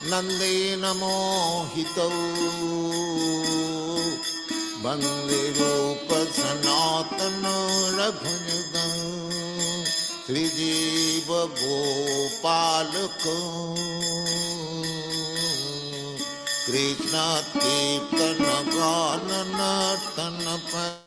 नंदेन मोहितौ वन्दे रूप सनातन रघुनंदन श्रीजीव गोपालको कृष्ण कीर्तन गान नर्तन पर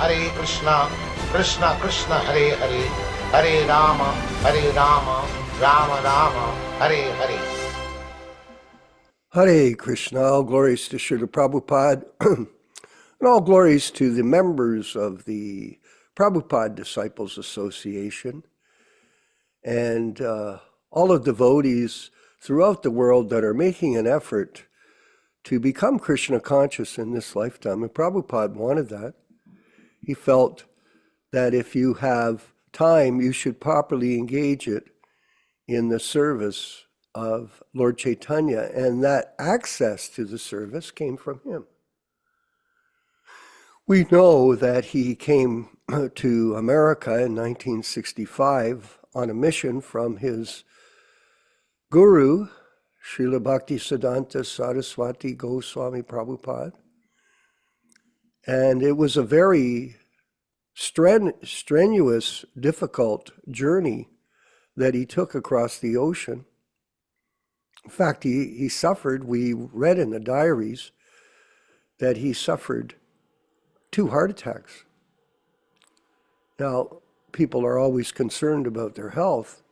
Hare Krishna, Krishna Krishna, Hare Hare, Hare Rama, Rama Rama, Hare Hare. Hare Krishna, all glories to Srila Prabhupada, and all glories to the members of the Prabhupada Disciples Association, and all of the devotees throughout the world that are making an effort to become Krishna conscious in this lifetime. And Prabhupada wanted that. He felt that if you have time, you should properly engage it in the service of Lord Chaitanya, and that access to the service came from him. We know that he came to America in 1965 on a mission from his guru, Srila Bhaktisiddhanta Saraswati Goswami Prabhupada. And it was a very strenuous, difficult journey that he took across the ocean. In fact, he suffered, we read in the diaries, that he suffered 2 heart attacks. Now, people are always concerned about their health,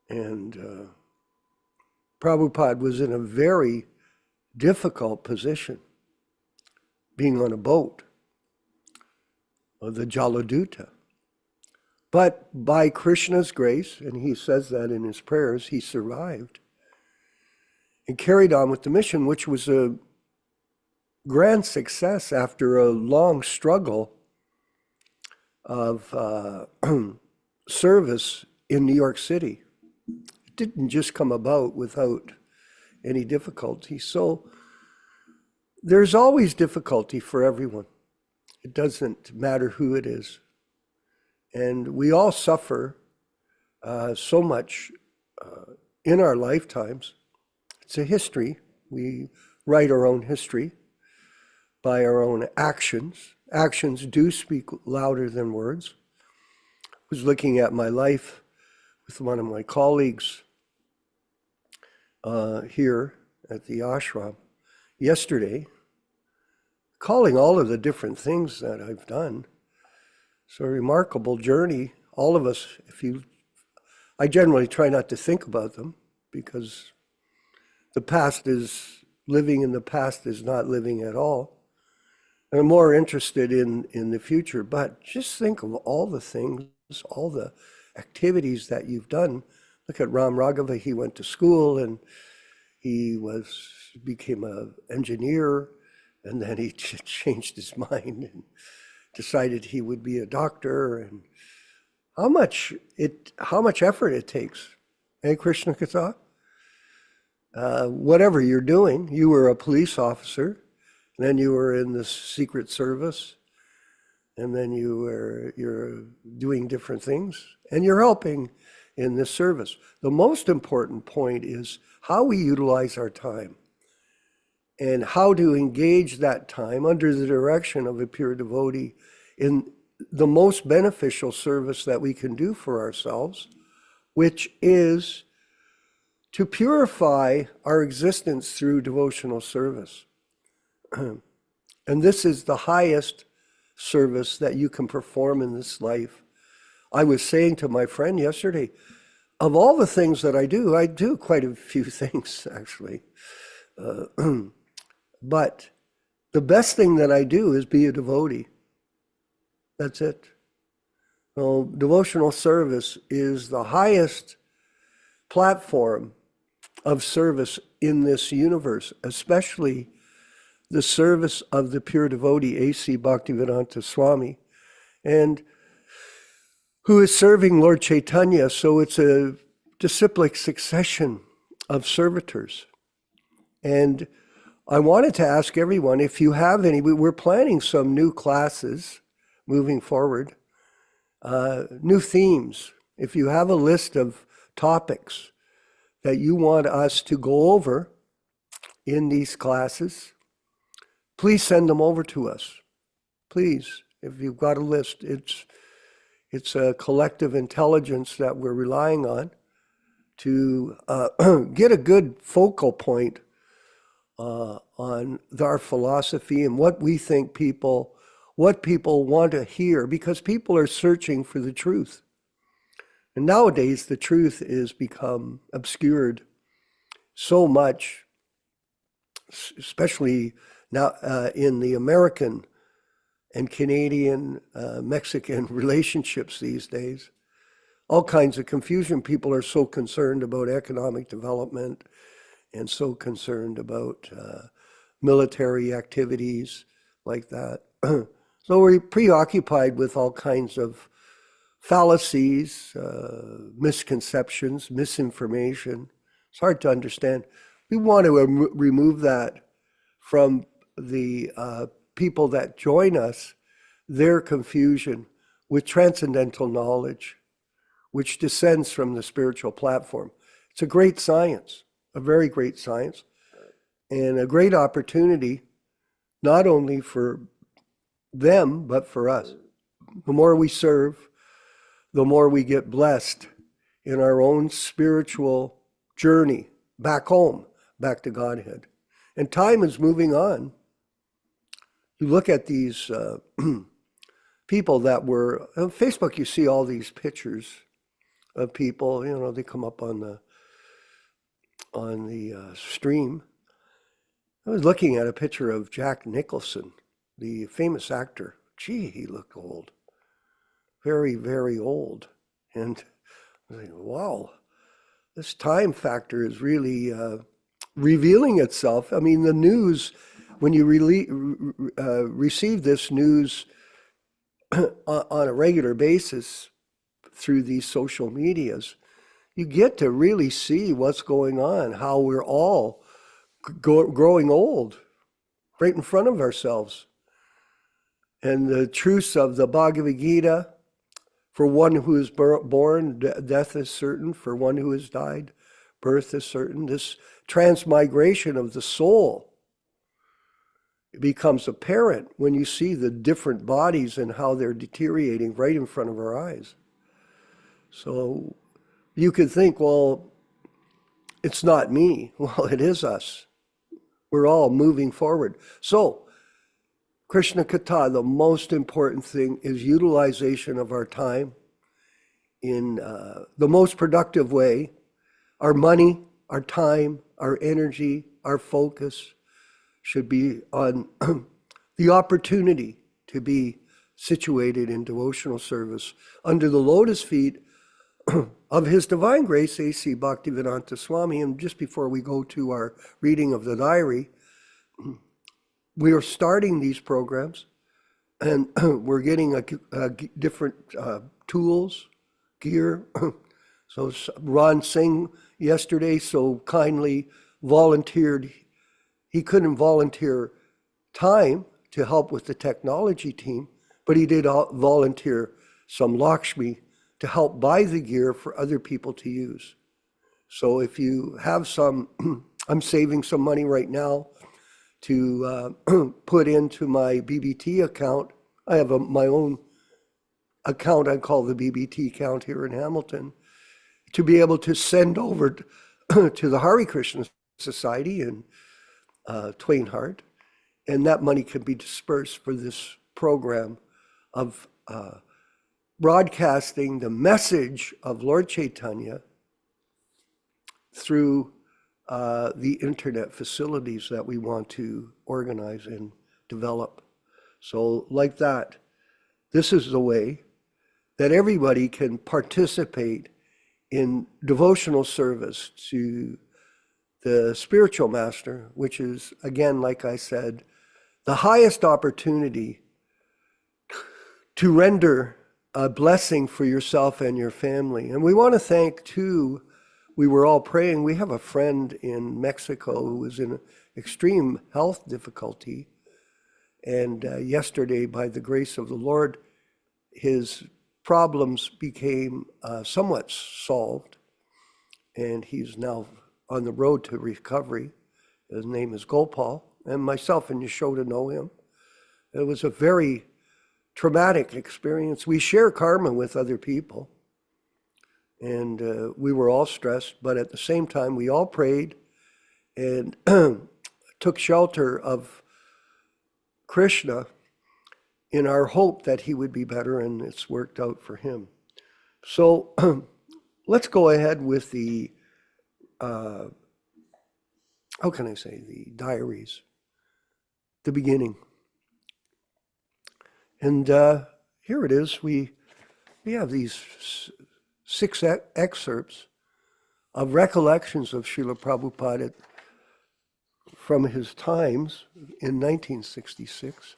and Prabhupada was in a very difficult position, being on a boat, the Jaladuta. But by Krishna's grace, and he says that in his prayers, he survived and carried on with the mission, which was a grand success after a long struggle of service in New York City. It didn't just come about without any difficulty. So there's always difficulty for everyone. It doesn't matter who it is. And we all suffer so much in our lifetimes. It's a history. We write our own history by our own actions. Actions do speak louder than words. I was looking at my life with one of my colleagues here at the ashram yesterday, calling all of the different things that I've done. It's a remarkable journey. All of us, I generally try not to think about them because living in the past is not living at all. And I'm more interested in the future, but just think of all the things, all the activities that you've done. Look at Ram Raghava, he went to school and he became an engineer, and then he changed his mind and decided he would be a doctor. And how much effort it takes. Hey, Krishna Katha? Whatever you're doing, you were a police officer, then you were in the Secret Service, and then you're doing different things, and you're helping in this service. The most important point is how we utilize our time and how to engage that time under the direction of a pure devotee in the most beneficial service that we can do for ourselves, which is to purify our existence through devotional service. And this is the highest service that you can perform in this life. I was saying to my friend yesterday, of all the things that I do quite a few things actually. But the best thing that I do is be a devotee. That's it. Well, devotional service is the highest platform of service in this universe, especially the service of the pure devotee, A.C. Bhaktivedanta Swami, and who is serving Lord Chaitanya. So it's a disciplic succession of servitors. And I wanted to ask everyone, if you have any, we're planning some new classes moving forward, new themes. If you have a list of topics that you want us to go over in these classes, please send them over to us. Please, if you've got a list, it's a collective intelligence that we're relying on to get a good focal point on our philosophy and what we think what people want to hear, because people are searching for the truth. And nowadays, the truth is become obscured so much, especially now in the American and Canadian, Mexican relationships these days. All kinds of confusion. People are so concerned about economic development and so concerned about military activities like that. So we're preoccupied with all kinds of fallacies, misconceptions, misinformation. It's hard to understand. We want to remove that from the people that join us, their confusion with transcendental knowledge, which descends from the spiritual platform. It's a great science, a very great science, and a great opportunity, not only for them, but for us. The more we serve, the more we get blessed in our own spiritual journey back home, back to Godhead. And time is moving on. You look at these people that were on Facebook, you see all these pictures of people, they come up on the stream. I was looking at a picture of Jack Nicholson, the famous actor. Gee, he looked old. Very, very old. And I was like, wow, this time factor is really revealing itself. I mean, the news, when you receive this news on a regular basis through these social medias, you get to really see what's going on, how we're all growing old right in front of ourselves. And the truths of the Bhagavad Gita, for one who is born, death is certain. For one who has died, birth is certain. This transmigration of the soul becomes apparent when you see the different bodies and how they're deteriorating right in front of our eyes. So you could think, well, it's not me. Well, it is us. We're all moving forward. So, Krishna Katha, the most important thing is utilization of our time in the most productive way. Our money, our time, our energy, our focus should be on the opportunity to be situated in devotional service under the lotus feet of His Divine Grace, A.C. Bhaktivedanta Swami. And just before we go to our reading of the diary, we are starting these programs, and we're getting different tools, gear. So Ron Singh yesterday so kindly volunteered. He couldn't volunteer time to help with the technology team, but he did volunteer some Lakshmi to help buy the gear for other people to use. So if you have some, I'm saving some money right now to put into my BBT account. I have my own account I call the BBT account here in Hamilton, to be able to send over to the Hare Krishna Society in Twain Harte, and that money can be dispersed for this program of broadcasting the message of Lord Chaitanya through the internet facilities that we want to organize and develop. So like that, this is the way that everybody can participate in devotional service to the spiritual master, which is, again, like I said, the highest opportunity to render a blessing for yourself and your family. And we want to thank, too, we were all praying. We have a friend in Mexico who was in extreme health difficulty. And yesterday, by the grace of the Lord, his problems became somewhat solved. And he's now on the road to recovery. His name is Gopal. And myself and Yashoda know him. It was a very traumatic experience. We share karma with other people. And we were all stressed, but at the same time, we all prayed and took shelter of Krishna in our hope that he would be better, and it's worked out for him. So let's go ahead with the, how can I say, the diaries, the beginning. And here it is. We have these 6 excerpts of recollections of Srila Prabhupada from his times in 1966.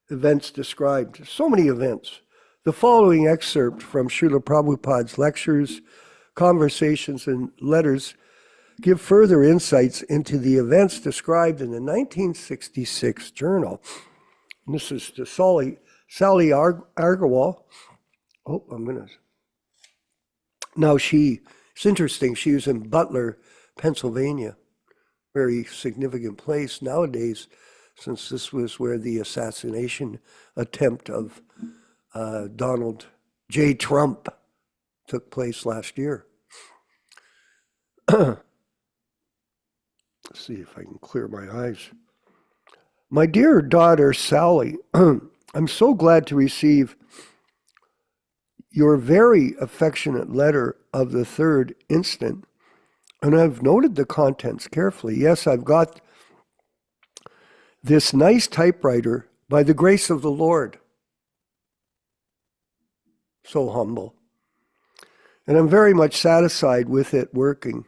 Events described, so many events. The following excerpt from Srila Prabhupada's lectures, conversations, and letters give further insights into the events described in the 1966 journal. And this is to Sally Agarwal. Oh, Now it's interesting, she was in Butler, Pennsylvania, very significant place nowadays, since this was where the assassination attempt of Donald J. Trump took place last year. Let's see if I can clear my eyes. My dear daughter, Sally, I'm so glad to receive your very affectionate letter of the 3rd instant, and I've noted the contents carefully. Yes, I've got this nice typewriter by the grace of the Lord. So humble. And I'm very much satisfied with it working.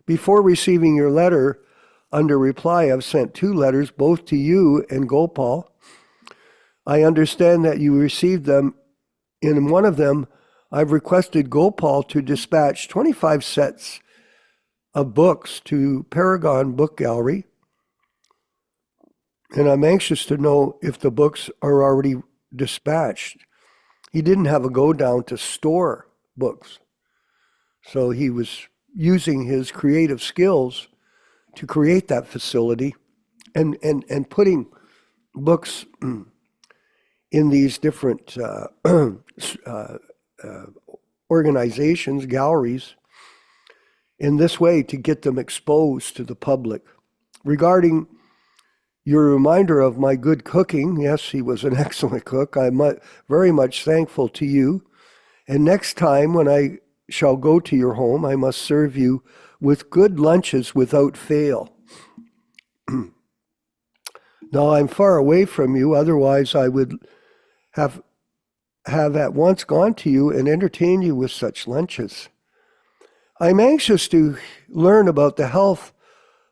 Before receiving your letter, under reply, I've sent 2 letters, both to you and Gopal. I understand that you received them. In one of them, I've requested Gopal to dispatch 25 sets of books to Paragon Book Gallery. And I'm anxious to know if the books are already dispatched. He didn't have a go down to store books. So he was using his creative skills to create that facility and putting books in these different organizations, galleries, in this way to get them exposed to the public. Regarding your reminder of my good cooking, yes, he was an excellent cook. I'm very much thankful to you. And next time when I shall go to your home, I must serve you with good lunches without fail. Now I'm far away from you, otherwise I would have at once gone to you and entertained you with such lunches. I'm anxious to learn about the health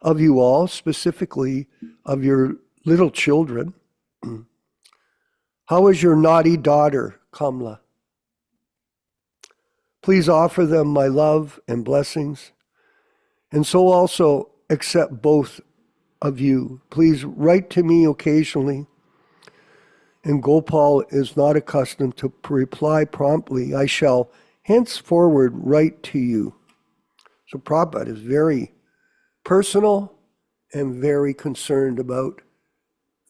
of you all, specifically of your little children. How is your naughty daughter, Kamla? Please offer them my love and blessings, and so also accept both of you. Please write to me occasionally and Gopal is not accustomed to reply promptly. I shall henceforward write to you. So Prabhupada is very personal and very concerned about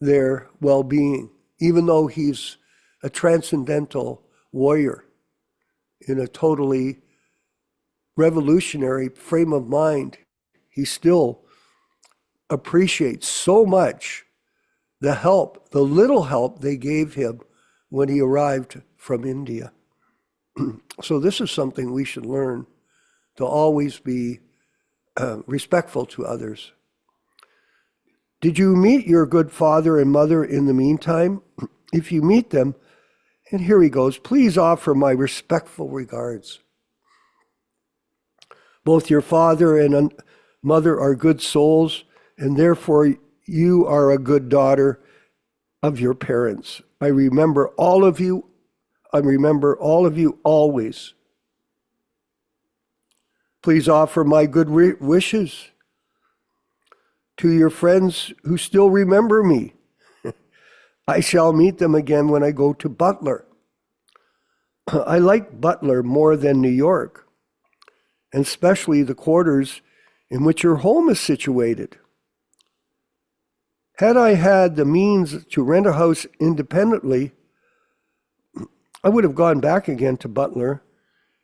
their well-being, even though he's a transcendental warrior in a totally revolutionary frame of mind. He still appreciates so much the help, the little help they gave him when he arrived from India. So this is something we should learn, to always be respectful to others. Did you meet your good father and mother in the meantime? If you meet them, and here he goes, please offer my respectful regards. Both your father and mother are good souls, and therefore you are a good daughter of your parents. I remember all of you always. Please offer my good wishes to your friends who still remember me. I shall meet them again when I go to Butler. I like Butler more than New York, and especially the quarters in which your home is situated. Had I had the means to rent a house independently, I would have gone back again to Butler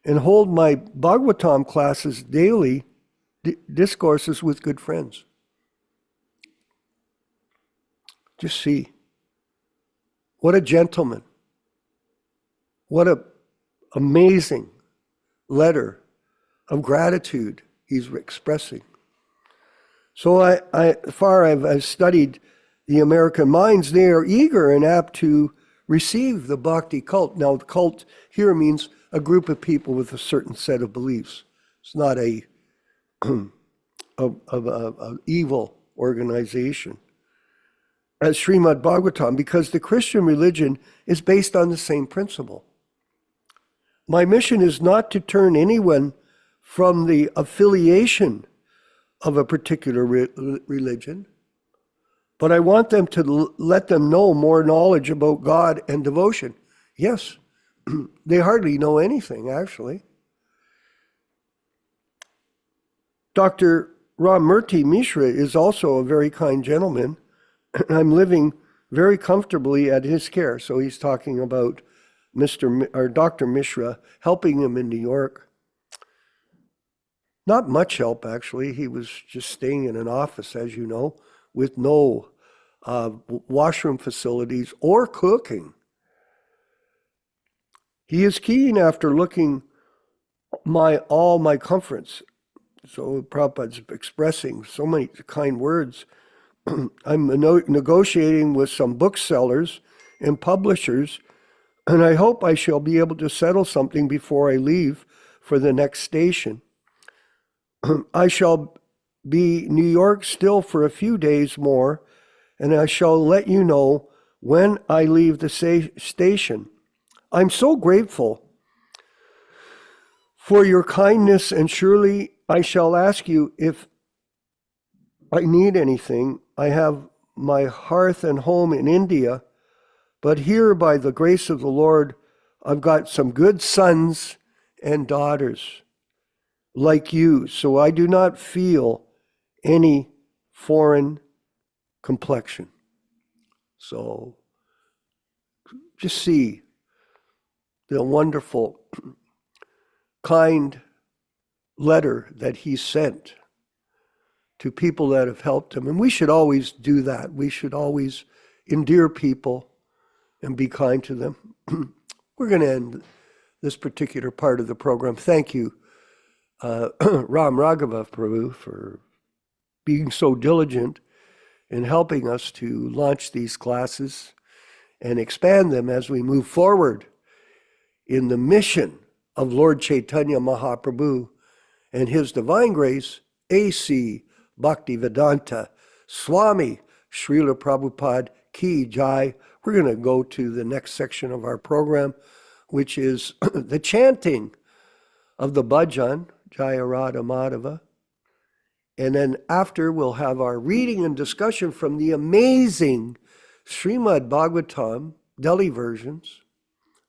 and hold my Bhagavatam classes daily, discourses with good friends. Just see. What a gentleman. What an amazing letter of gratitude he's expressing. So I've studied the American minds. They are eager and apt to receive the bhakti cult. Now, the cult here means a group of people with a certain set of beliefs. It's not a evil organization. As Srimad Bhagavatam, because the Christian religion is based on the same principle. My mission is not to turn anyone from the affiliation of a particular religion, but I want them to let them know more knowledge about God and devotion. Yes, they hardly know anything, actually. Dr. Ramurti Mishra is also a very kind gentleman. I'm living very comfortably at his care. So he's talking about Dr. Mishra helping him in New York. Not much help, actually. He was just staying in an office, as you know, with no washroom facilities or cooking. He is keen after looking all my comforts. So Prabhupada's expressing so many kind words. I'm negotiating with some booksellers and publishers, and I hope I shall be able to settle something before I leave for the next station. I shall be New York still for a few days more, and I shall let you know when I leave the station. I'm so grateful for your kindness, and surely I shall ask you if I need anything. I have my hearth and home in India, but here, by the grace of the Lord, I've got some good sons and daughters like you, so I do not feel any foreign complexion. So just see the wonderful, kind letter that he sent to people that have helped him. And we should always do that. We should always endear people and be kind to them. We're going to end this particular part of the program. Thank you, Ram Raghava Prabhu, for being so diligent in helping us to launch these classes and expand them as we move forward in the mission of Lord Chaitanya Mahaprabhu and His Divine Grace, A.C. Bhaktivedanta Swami Srila Prabhupada Ki Jai. We're going to go to the next section of our program, which is the chanting of the bhajan, Jaya Radha Madhava. And then after, we'll have our reading and discussion from the amazing Srimad Bhagavatam Delhi versions.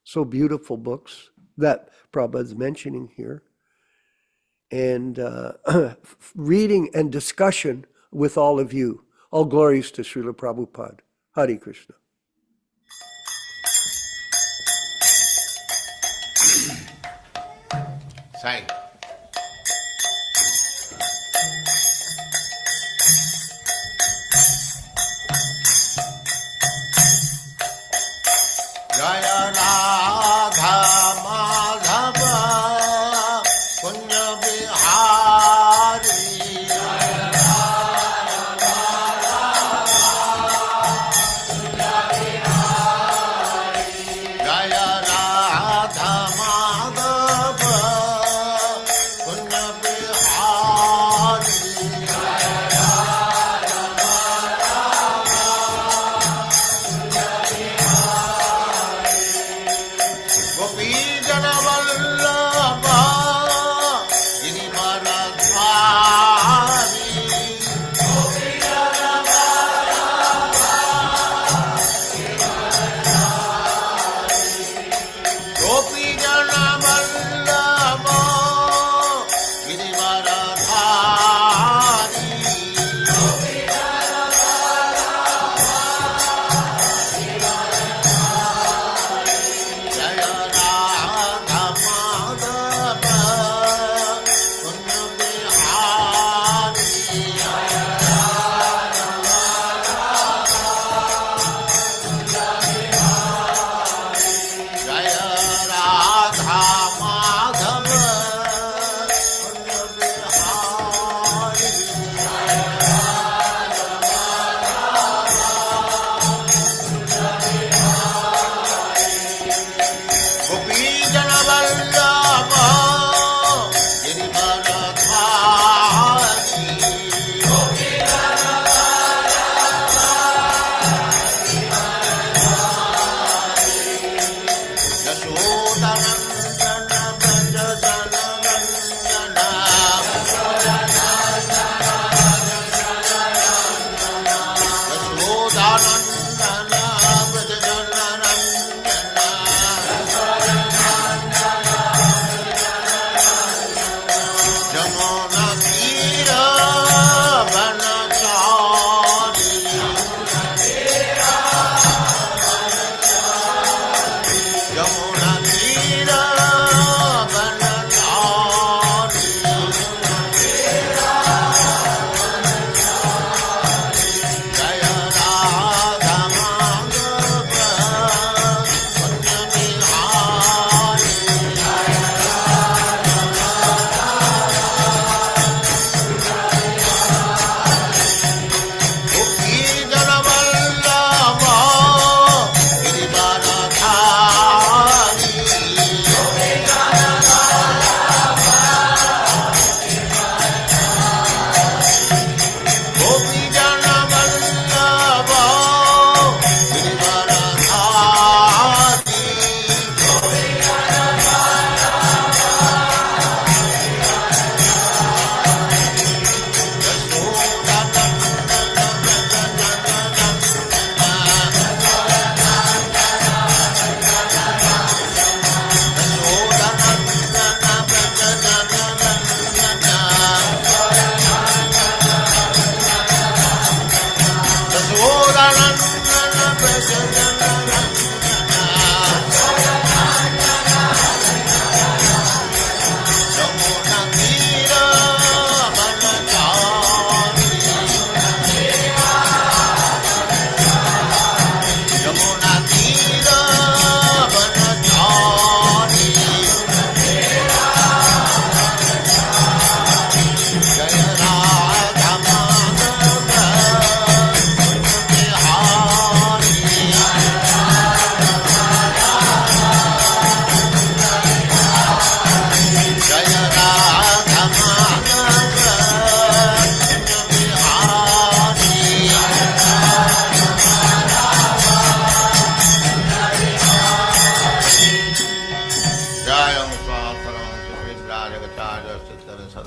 So beautiful books that Prabhupada's mentioning here. And reading and discussion with all of you. All glories to Srila Prabhupada. Hare Krishna. Sai. Jaya Radha Madhava Punya Bihari. Jaya Radha Madhava Punya Bihari.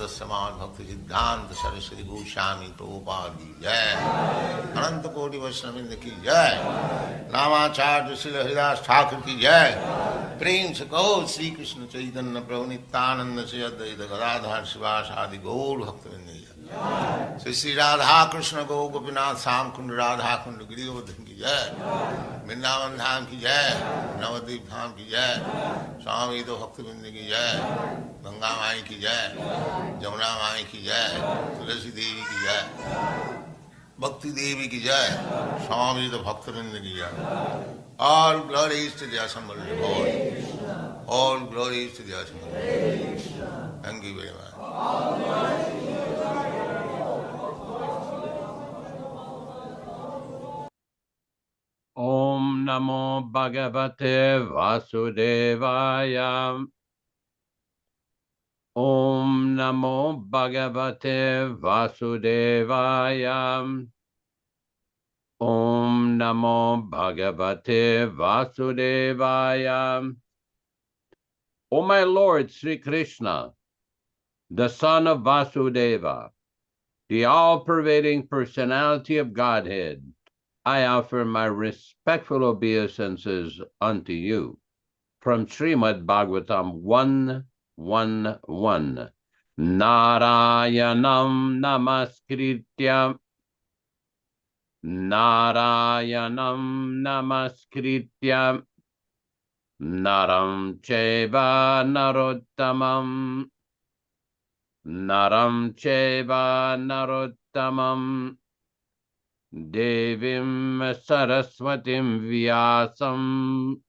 समाज भक्ति सिद्धांत सरस्वती गोस्वामी प्रभुपाद की जय, अनंत कोटि वैष्णववृंद की जय, नामाचार्य श्री हरिदास ठाकुर की जय। प्रेम से कहो श्री कृष्ण चैतन्य प्रभु नित्यानंद से अद्वैत गदाधर शिवास आदि गौर भक्तवृंद की जय। श्री श्री राधा कृष्ण गो गोपीनाथ श्याम कुंड राधा कुंड गिरिवर्धन की जय, वृंदावन धाम की जय, नवद्वीप धाम की जय, स्वामी तो भक्तवृंद की जय, गंगा माई की जय, जमुना माई की जय, तुलसी देवी की जय, भक्ति देवी की जय, स्वामी तो भक्तवृंद की जय। All glories to the assembled Lord. All glories to the assembled Lord. Thank you very much. Om Namo Bhagavate Vasudevaya. Om Namo Bhagavate Vasudevaya. Om Namo Bhagavate Vasudevaya. O my Lord Sri Krishna, the son of Vasudeva, the all-pervading personality of Godhead, I offer my respectful obeisances unto you. From Srimad Bhagavatam 1:1:1. Narayanam namaskritya Narayanam namaskritya Naram cheva narottamam Naram cheva narottamam Devim saraswatim vyasam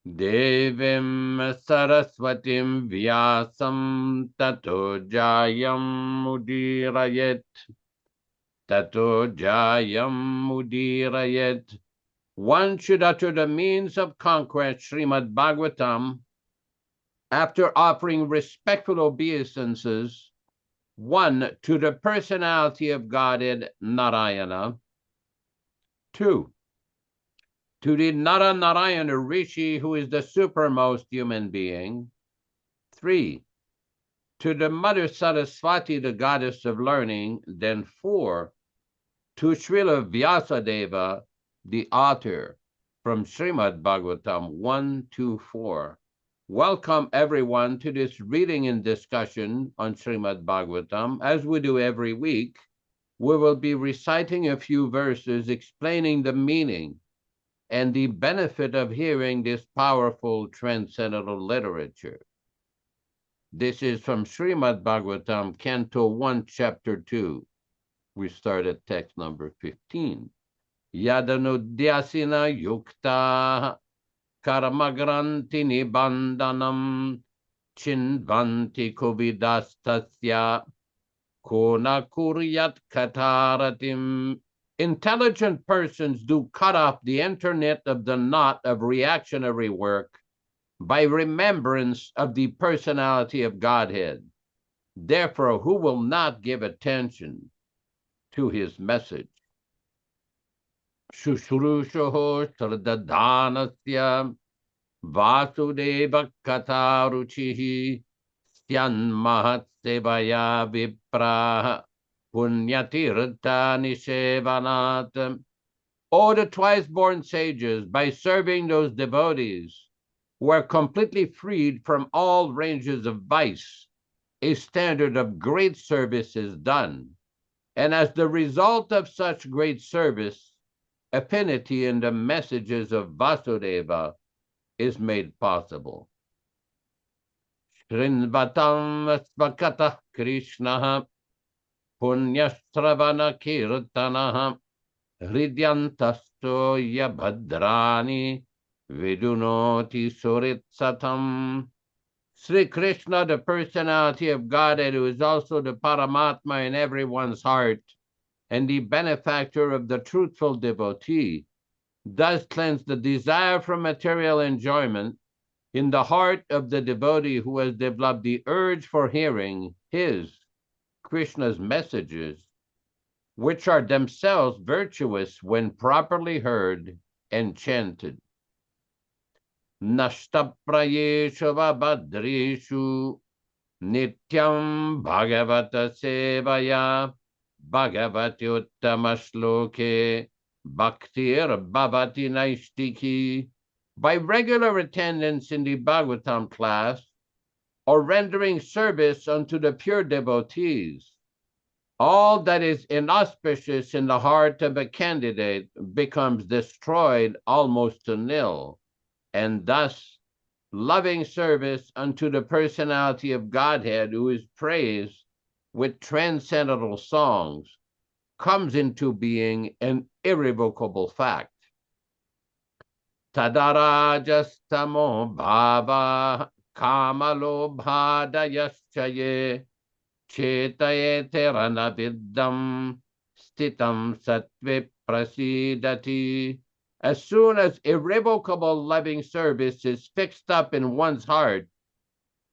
Devim saraswatim vyasam tato jayam mudirayet Tato jayam mudirayet. One should utter the means of conquest, Srimad Bhagavatam, after offering respectful obeisances, 1. to the personality of Godhead, Narayana, 2. to the Narayana Rishi, who is the supermost human being, 3. to the Mother Saraswati, the goddess of learning, then 4. to Srila Vyāsa Deva, the author, from Srimad Bhagavatam 1-4. Welcome everyone to this reading and discussion on Srimad Bhagavatam. As we do every week, we will be reciting a few verses explaining the meaning and the benefit of hearing this powerful transcendental literature. This is from Srimad Bhagavatam, Canto 1, Chapter 2. We start at text number 15. Yadanudyasina yukta karamagranti nibandanam chinvanti kovidastasya kona kuryat kataratim. Intelligent persons do cut off the internet of the knot of reactionary work by remembrance of the personality of Godhead. Therefore, who will not give attention to his message? Shushrushoho sardadhanasya vasudeva kataruchihi syan mahatsevaya vipraha punyatirtha nishevanat. O the twice-born sages, by serving those devotees who are completely freed from all ranges of vice, a standard of great service is done. And as the result of such great service, affinity in the messages of Vasudeva is made possible. Shrinvatam svakatah Krishnaha punyastravana kirtanaha hridyantasto yabhadrani vidunoti suritsatam. Sri Krishna, the personality of Godhead, who is also the Paramatma in everyone's heart and the benefactor of the truthful devotee, does cleanse the desire for material enjoyment in the heart of the devotee who has developed the urge for hearing his, Krishna's messages, which are themselves virtuous when properly heard and chanted. Nashtaprayeshu vabhadreshu Nityam Bhagavata Sevaya Bhagavati Uttama Bhaktir Bhavati Naistiki. By regular attendance in the Bhagavatam class or rendering service unto the pure devotees, all that is inauspicious in the heart of a candidate becomes destroyed almost to nil, and thus loving service unto the personality of Godhead, who is praised with transcendental songs, comes into being an irrevocable fact. Tadarajastamo bhava kamalobhadayaschaye chetayete ranaviddam stitam sattve prasidati. As soon as irrevocable loving service is fixed up in one's heart,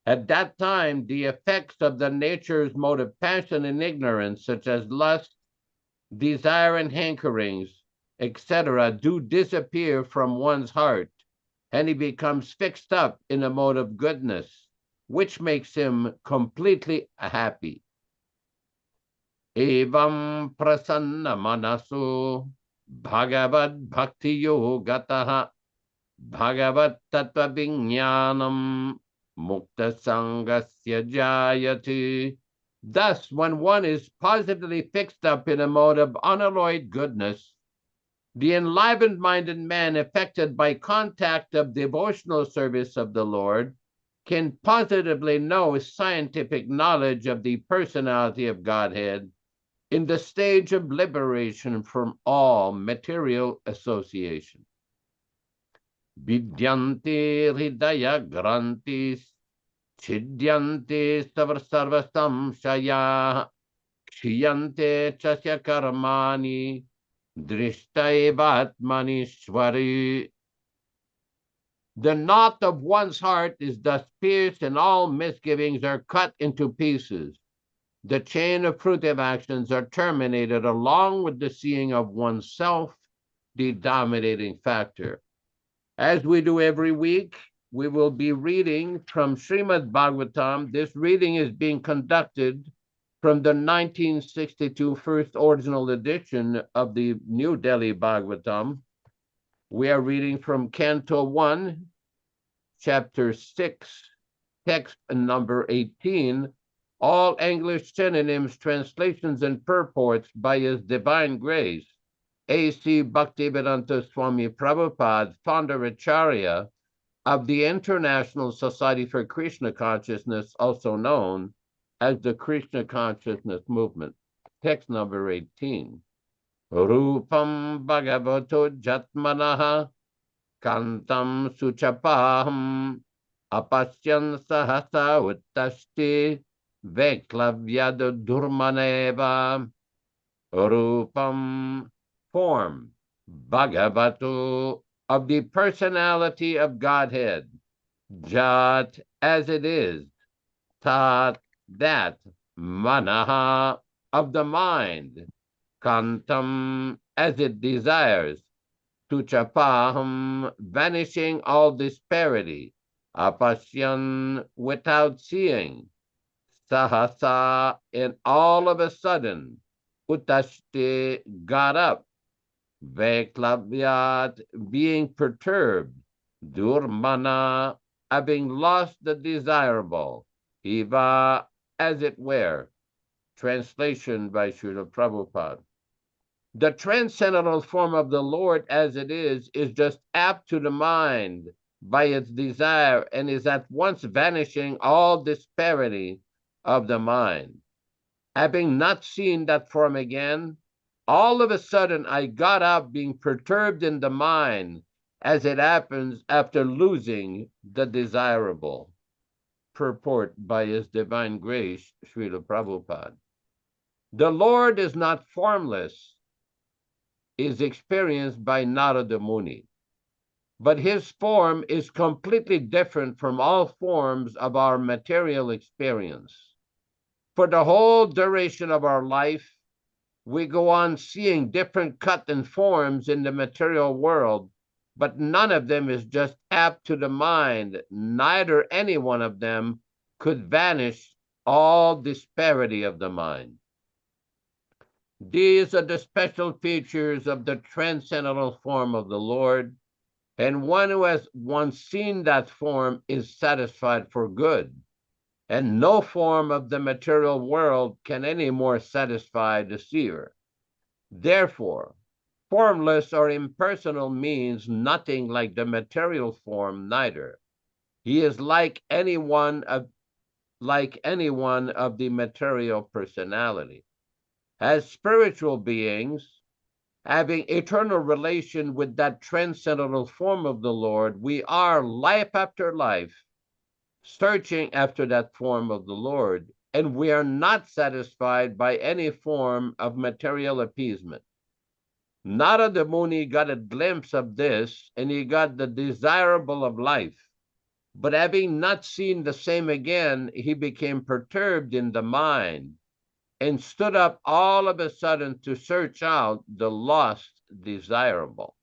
at that time the effects of the nature's mode of passion and ignorance, such as lust, desire, and hankerings, etc., do disappear from one's heart, and he becomes fixed up in a mode of goodness, which makes him completely happy. Evam prasanna manasu Bhagavad Bhakti Yogataha Bhagavad Tattva Vijnanam Mukta Sangasya Jayati. Thus, when one is positively fixed up in a mode of unalloyed goodness, the enlivened-minded man affected by contact of devotional service of the Lord can positively know scientific knowledge of the personality of Godhead in the stage of liberation from all material association. Vidyanti hridaya grantis chidyanti sarvasam shaya kshiyante chasya karmani drishtaivatmanishwari. The knot of one's heart is thus pierced, and all misgivings are cut into pieces. The chain of fruitive actions are terminated along with the seeing of oneself, the dominating factor. As we do every week, we will be reading from Srimad Bhagavatam. This reading is being conducted from the 1962 first original edition of the New Delhi Bhagavatam. We are reading from Canto 1, Chapter 6, text number 18, all English synonyms, translations, and purports by His Divine Grace, A.C. Bhaktivedanta Swami Prabhupada, founder Acharya of the International Society for Krishna Consciousness, also known as the Krishna Consciousness Movement. Text number 18. Rupam Bhagavato Jatmanaha Kantam Suchapaham Apasyan Sahasa Uttashti Veklavyada Durmaneva. Rupam, form, Bhagavato, of the personality of Godhead, Jat, as it is, Tat, that, Manaha, of the mind, Kantam, as it desires, Tuchapaham, vanishing all disparity, Apasyan, without seeing, Sahasa, and all of a sudden, Uttashti, got up, Veklavyat, being perturbed, Durmana, having lost the desirable, Eva, as it were. Translation by Srila Prabhupada. The transcendental form of the Lord as it is just apt to the mind by its desire, and is at once vanishing all disparity of the mind. Having not seen that form again, all of a sudden I got up, being perturbed in the mind, as it happens after losing the desirable. Purport by His Divine Grace, Srila Prabhupada. The Lord is not formless, is experienced by Nārada Muni, but His form is completely different from all forms of our material experience. For the whole duration of our life, we go on seeing different cut and forms in the material world, but none of them is just apt to the mind. Neither any one of them could vanish all disparity of the mind. These are the special features of the transcendental form of the Lord, and one who has once seen that form is satisfied for good, and no form of the material world can any more satisfy the seer. Therefore, formless or impersonal means nothing like the material form neither. He is like any one of the material personality. As spiritual beings, having eternal relation with that transcendental form of the Lord, we are life after life searching after that form of the Lord, and we are not satisfied by any form of material appeasement. Narada Muni got a glimpse of this, and he got the desirable of life. But having not seen the same again, he became perturbed in the mind and stood up all of a sudden to search out the lost desirable.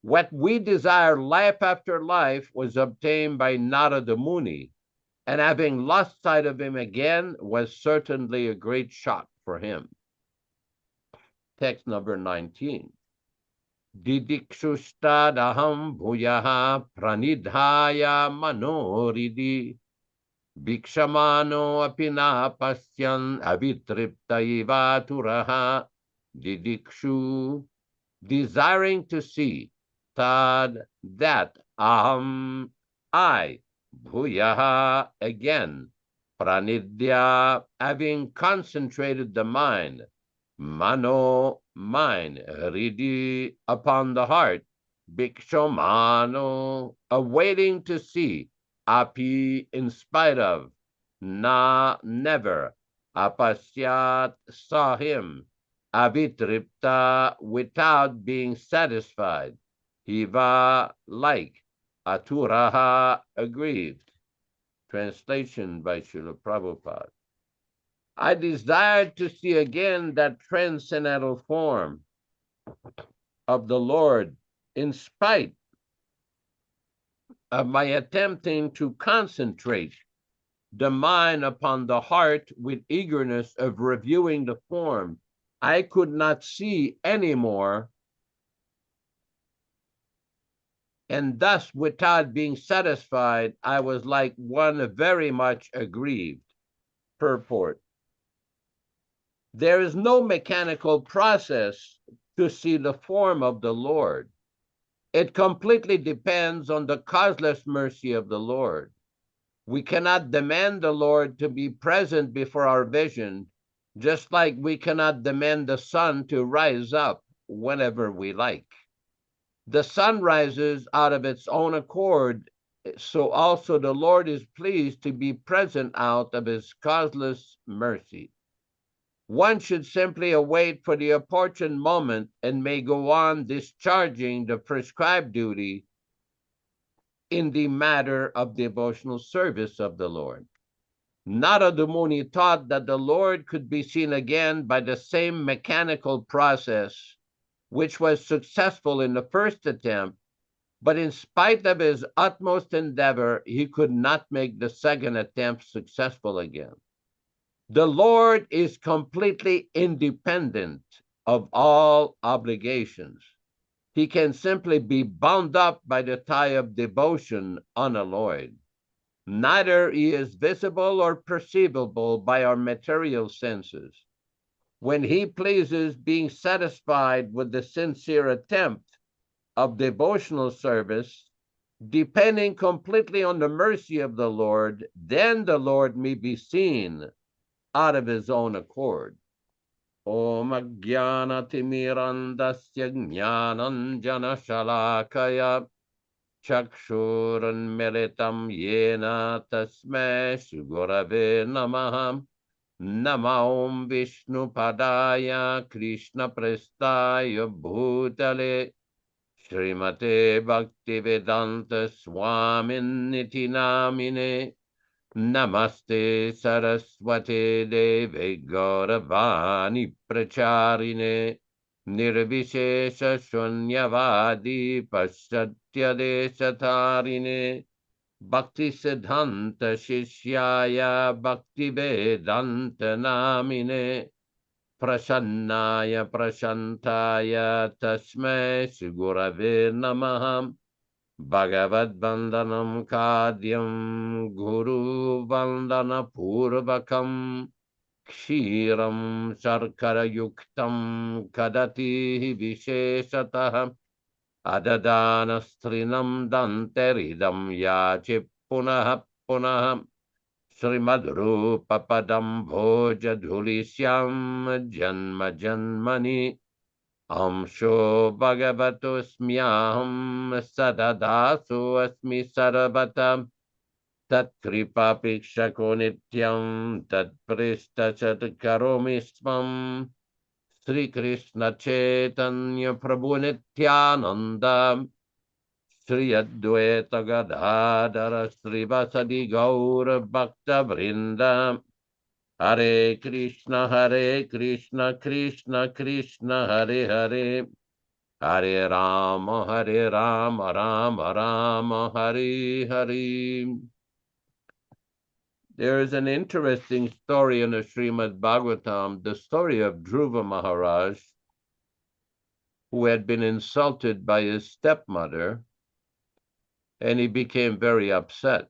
What we desire life after life was obtained by Narada Muni, and having lost sight of him again was certainly a great shock for him. Text number 19. Didikshustadaham bhuyaha pranidhaya manoridi Bhikshamano apina pasyan avitripta ivaturaha didikshu, desiring to see, tad, that, aham, I, bhuyaha, again, pranidya, having concentrated the mind, mano, mind, ridi, upon the heart, bhikshamano, awaiting to see, api, in spite of, na, never, apasyat, saw him, avitripta, without being satisfied, hiva, like, aturaha, aggrieved. Translation by Srila Prabhupada. I desired to see again that transcendental form of the Lord in spite of my attempting to concentrate the mind upon the heart with eagerness of reviewing the form. I could not see any more, and thus, without being satisfied, I was like one very much aggrieved. Purport. There is no mechanical process to see the form of the Lord. It completely depends on the causeless mercy of the Lord. We cannot demand the Lord to be present before our vision, just like we cannot demand the sun to rise up whenever we like. The sun rises out of its own accord, so also the Lord is pleased to be present out of his causeless mercy. One should simply await for the opportune moment and may go on discharging the prescribed duty in the matter of devotional service of the Lord. Narada Muni taught that the Lord could be seen again by the same mechanical process which was successful in the first attempt, but in spite of his utmost endeavor, he could not make the second attempt successful again. The Lord is completely independent of all obligations. He can simply be bound up by the tie of devotion unalloyed. Neither he is visible or perceivable by our material senses. When he pleases, being satisfied with the sincere attempt of devotional service, depending completely on the mercy of the Lord, then the Lord may be seen out of his own accord. Om Ajnana Timirandasya Jnananjana Shalakaya Chakshuran Meritam Yena Tasme Sugurave Namaham Nama Om Vishnu Padaya Krishna Prestaya Bhutale Srimate Bhaktivedanta Swamin Niti Namine Namaste Saraswate Deve Gauravani Pracharine Nirvishesha Shunyavadi Paschatya Deshatarine Bhakti Siddhanta Shishyaya Bhakti Vedanta Namine Prasannaya Prashantaya Tasmai Gurave Namaha Bhagavad Vandanam Kadyam Guru Vandana Purvakam Kshiram Sarkara Yuktam Kadati Visheshatah Adadana Danteridam Yachi Punaha Punaha Srimadrupa Padam Bhoja Dhulisyam Janma Janmani Amsho Bhagavato Smyaham Sadadasu Asmi Sarabata Tat Kripa Pikshako Nityam Tat Prista Chat Karomi Swam Sri Krishna Chaitanya Prabhu Nityananda Sri Advaita Gadadara Srivasadi Gaura Bhakta Vrinda Hare Krishna Krishna Krishna Hare Hare Hare Rama Rama Rama Hare Hare. There is an interesting story in the Srimad Bhagavatam, the story of Dhruva Maharaj, who had been insulted by his stepmother, and he became very upset.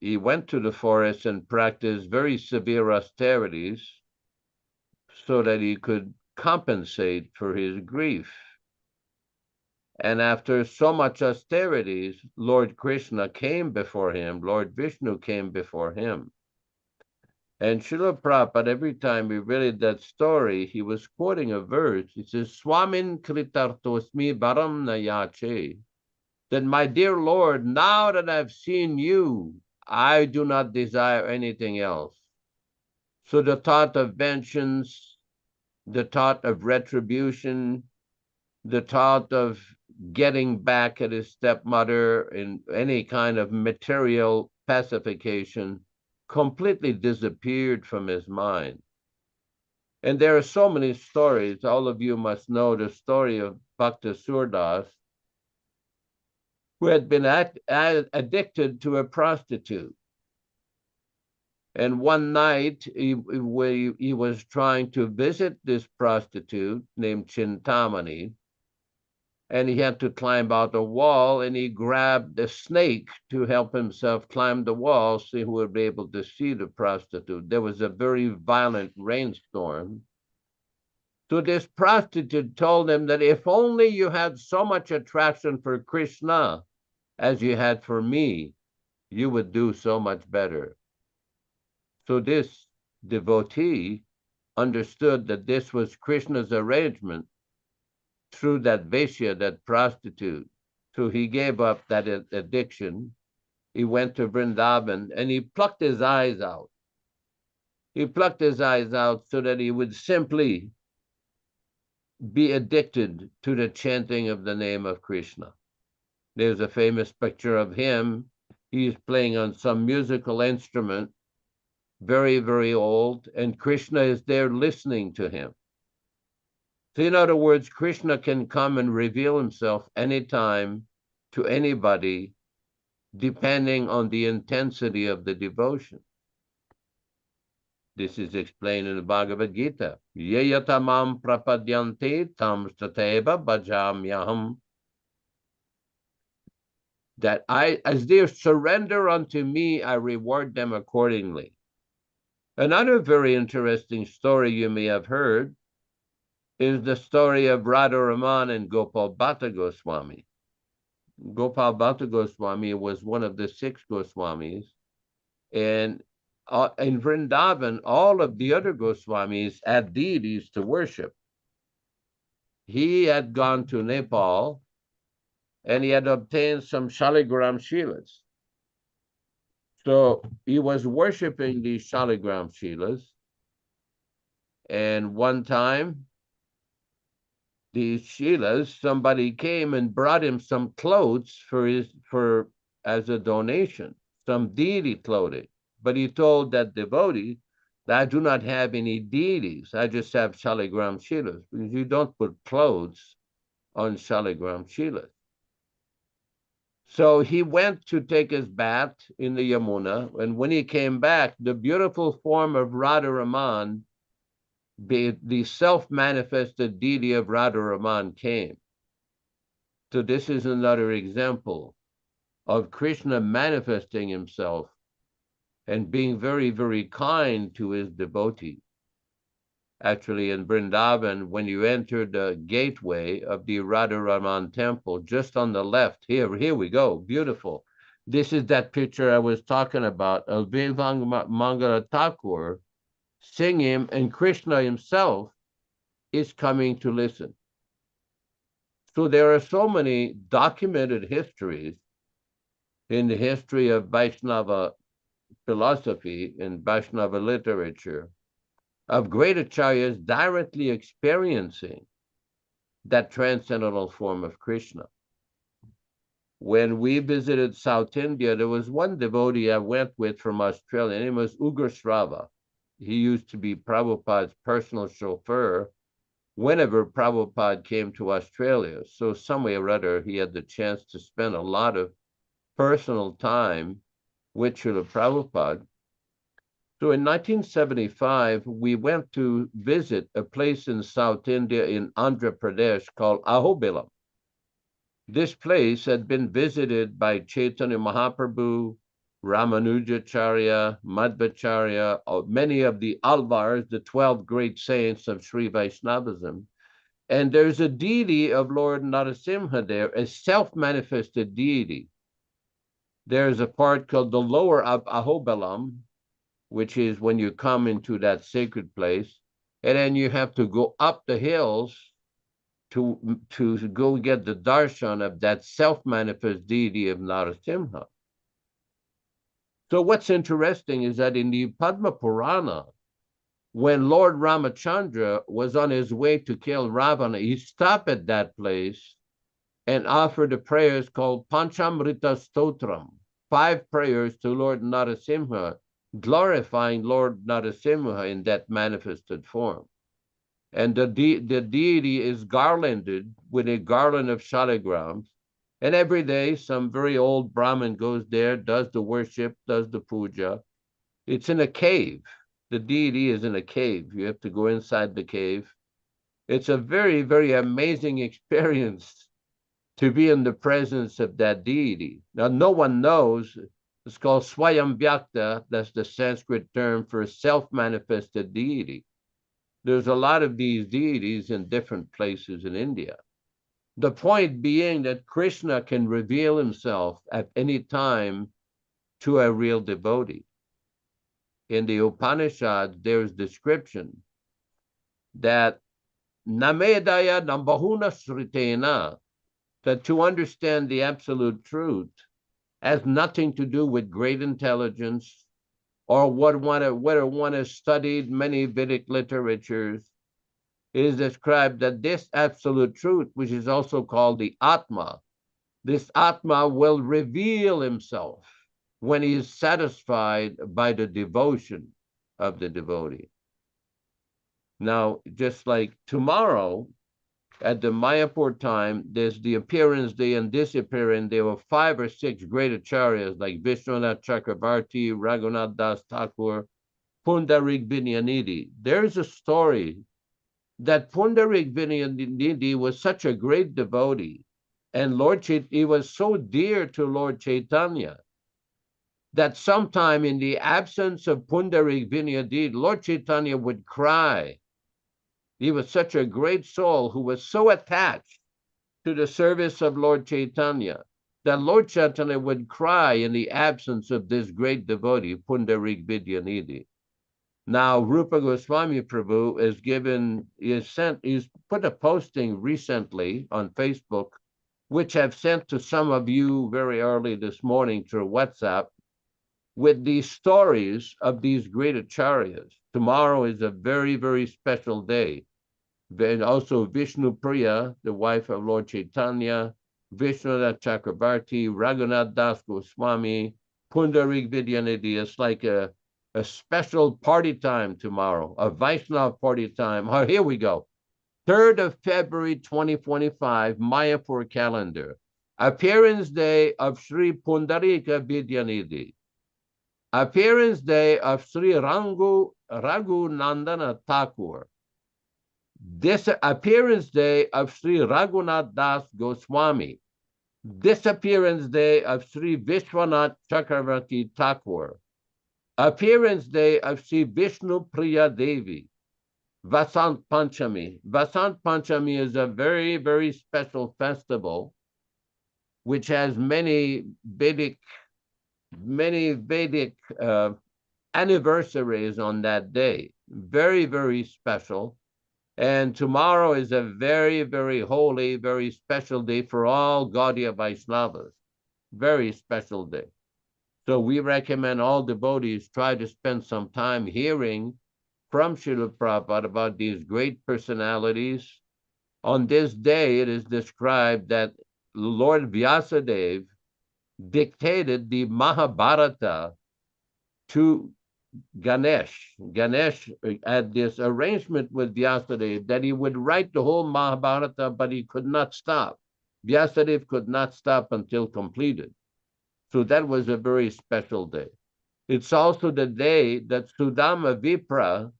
He went to the forest and practiced very severe austerities so that he could compensate for his grief. And after so much austerities, Lord Krishna came before him, Lord Vishnu came before him. And Srila Prabhupada, every time we read that story, he was quoting a verse. He says, Swamin kritartosmi baram nayache. That my dear Lord, now that I've seen you, I do not desire anything else. So the thought of vengeance, the thought of retribution, the thought of getting back at his stepmother in any kind of material pacification completely disappeared from his mind. And there are so many stories. All of you must know the story of Bhakta Surdas, who had been addicted to a prostitute. And one night, he was trying to visit this prostitute named Chintamani, and he had to climb out a wall, and he grabbed a snake to help himself climb the wall so he would be able to see the prostitute. There was a very violent rainstorm. So this prostitute told him that if only you had so much attraction for Krishna as you had for me, you would do so much better. So this devotee understood that this was Krishna's arrangement through that Vaishya, that prostitute. So he gave up that addiction. He went to Vrindavan and he plucked his eyes out. He plucked his eyes out so that he would simply be addicted to the chanting of the name of Krishna. There's a famous picture of him. He's playing on some musical instrument, very, very old, and Krishna is there listening to him. So in other words, Krishna can come and reveal himself anytime to anybody, depending on the intensity of the devotion. This is explained in the Bhagavad Gita. Yeyatamam prapadyante tam stateva bhajamyaham. That as they surrender unto me, I reward them accordingly. Another very interesting story you may have heard is the story of Radharaman and Gopal Bhatta Goswami. Gopal Bhatta Goswami was one of the 6 Goswamis. And in Vrindavan, all of the other Goswamis had deities to worship. He had gone to Nepal and he had obtained some Shaligram Shilas. So he was worshiping these Shaligram Shilas. And one time, these Shilas, somebody came and brought him some clothes as a donation, some deity clothing. But he told that devotee that I do not have any deities. I just have Shaligram Shilas, because you don't put clothes on Shaligram Shilas. So he went to take his bath in the Yamuna, and when he came back, the beautiful form of Radharaman, the self-manifested deity of Radharaman, came. So this is another example of Krishna manifesting himself and being very, very kind to his devotees. Actually, in Vrindavan, when you enter the gateway of the Radharaman temple, just on the left, here we go, beautiful. This is that picture I was talking about of Vivang Mangala Thakur singing, and Krishna himself is coming to listen. So there are so many documented histories in the history of Vaishnava philosophy and Vaishnava literature of great acharyas directly experiencing that transcendental form of Krishna. When we visited South India, there was one devotee I went with from Australia. His name was Ugrasrava. He used to be Prabhupada's personal chauffeur whenever Prabhupada came to Australia. So some way or other, he had the chance to spend a lot of personal time with Srila Prabhupada. So in 1975, we went to visit a place in South India in Andhra Pradesh called Ahobilam. This place had been visited by Chaitanya Mahaprabhu, Ramanujacharya, Madhvacharya, many of the Alvars, the 12 great saints of Sri Vaishnavism. And there's a deity of Lord Narasimha there, a self-manifested deity. There's a part called the lower of Ahobilam, which is when you come into that sacred place, and then you have to go up the hills to go get the darshan of that self-manifest deity of Narasimha. So what's interesting is that in the Padma Purana, when Lord Ramachandra was on his way to kill Ravana, he stopped at that place and offered the prayers called Panchamrita Stotram, 5 prayers to Lord Narasimha, glorifying Lord Narasimha in that manifested form. And the deity is garlanded with a garland of shaligrams. And every day, some very old Brahmin goes there, does the worship, does the puja. It's in a cave. The deity is in a cave. You have to go inside the cave. It's a very, very amazing experience to be in the presence of that deity. Now, no one knows. It's called Swayam Vyakta. That's the Sanskrit term for self-manifested deity. There's a lot of these deities in different places in India. The point being that Krishna can reveal himself at any time to a real devotee. In the Upanishads, there's description that namedaya nambahuna sritena, that to understand the absolute truth has nothing to do with great intelligence or whether one has studied many Vedic literatures. It is described that this absolute truth, which is also called the Atma, this Atma will reveal himself when he is satisfied by the devotion of the devotee. Now, just like tomorrow, at the Mayapur time, there's the appearance day and disappearance. There were 5 or 6 great acharyas like Vishwanath Chakrabarti, Raghunath Das Thakur, Pundarik Vinyanidhi. There's a story that Pundarik Vinyanidhi was such a great devotee, and he was so dear to Lord Chaitanya that sometime in the absence of Pundarik Vinyanidhi, Lord Chaitanya would cry. He was such a great soul who was so attached to the service of Lord Chaitanya that Lord Chaitanya would cry in the absence of this great devotee, Pundarik Vidyanidhi. Now, Rupa Goswami Prabhu he's put a posting recently on Facebook, which I've sent to some of you very early this morning through WhatsApp, with these stories of these great acharyas. Tomorrow is a very, very special day. And also Vishnu Priya, the wife of Lord Chaitanya, Vishwanath Chakrabarti, Raghunath Das Goswami, Pundarik Vidyanidhi. It's like a special party time tomorrow, a Vaishnava party time. Oh, here we go. 3rd of February, 2025, Mayapur calendar. Appearance day of Sri Pundarika Vidyanidhi. Appearance day of Sri Raghunandana Thakur. Disappearance day of Sri Raghunath Das Goswami. Disappearance day of Sri Vishwanath Chakravarti Thakur. Appearance day of Sri Vishnu Priya Devi. Vasant Panchami. Vasant Panchami is a very, very special festival which has many Vedic anniversaries on that day. Very, very special. And tomorrow is a very, very holy, very special day for all Gaudiya Vaishnavas. Very special day. So we recommend all devotees try to spend some time hearing from Srila Prabhupada about these great personalities. On this day, it is described that Lord Vyāsa dictated the Mahabharata to Ganesh. Ganesh had this arrangement with Vyasadeva that he would write the whole Mahabharata, but he could not stop. Vyasadeva could not stop until completed. So that was a very special day. It's also the day that Sudama Vipra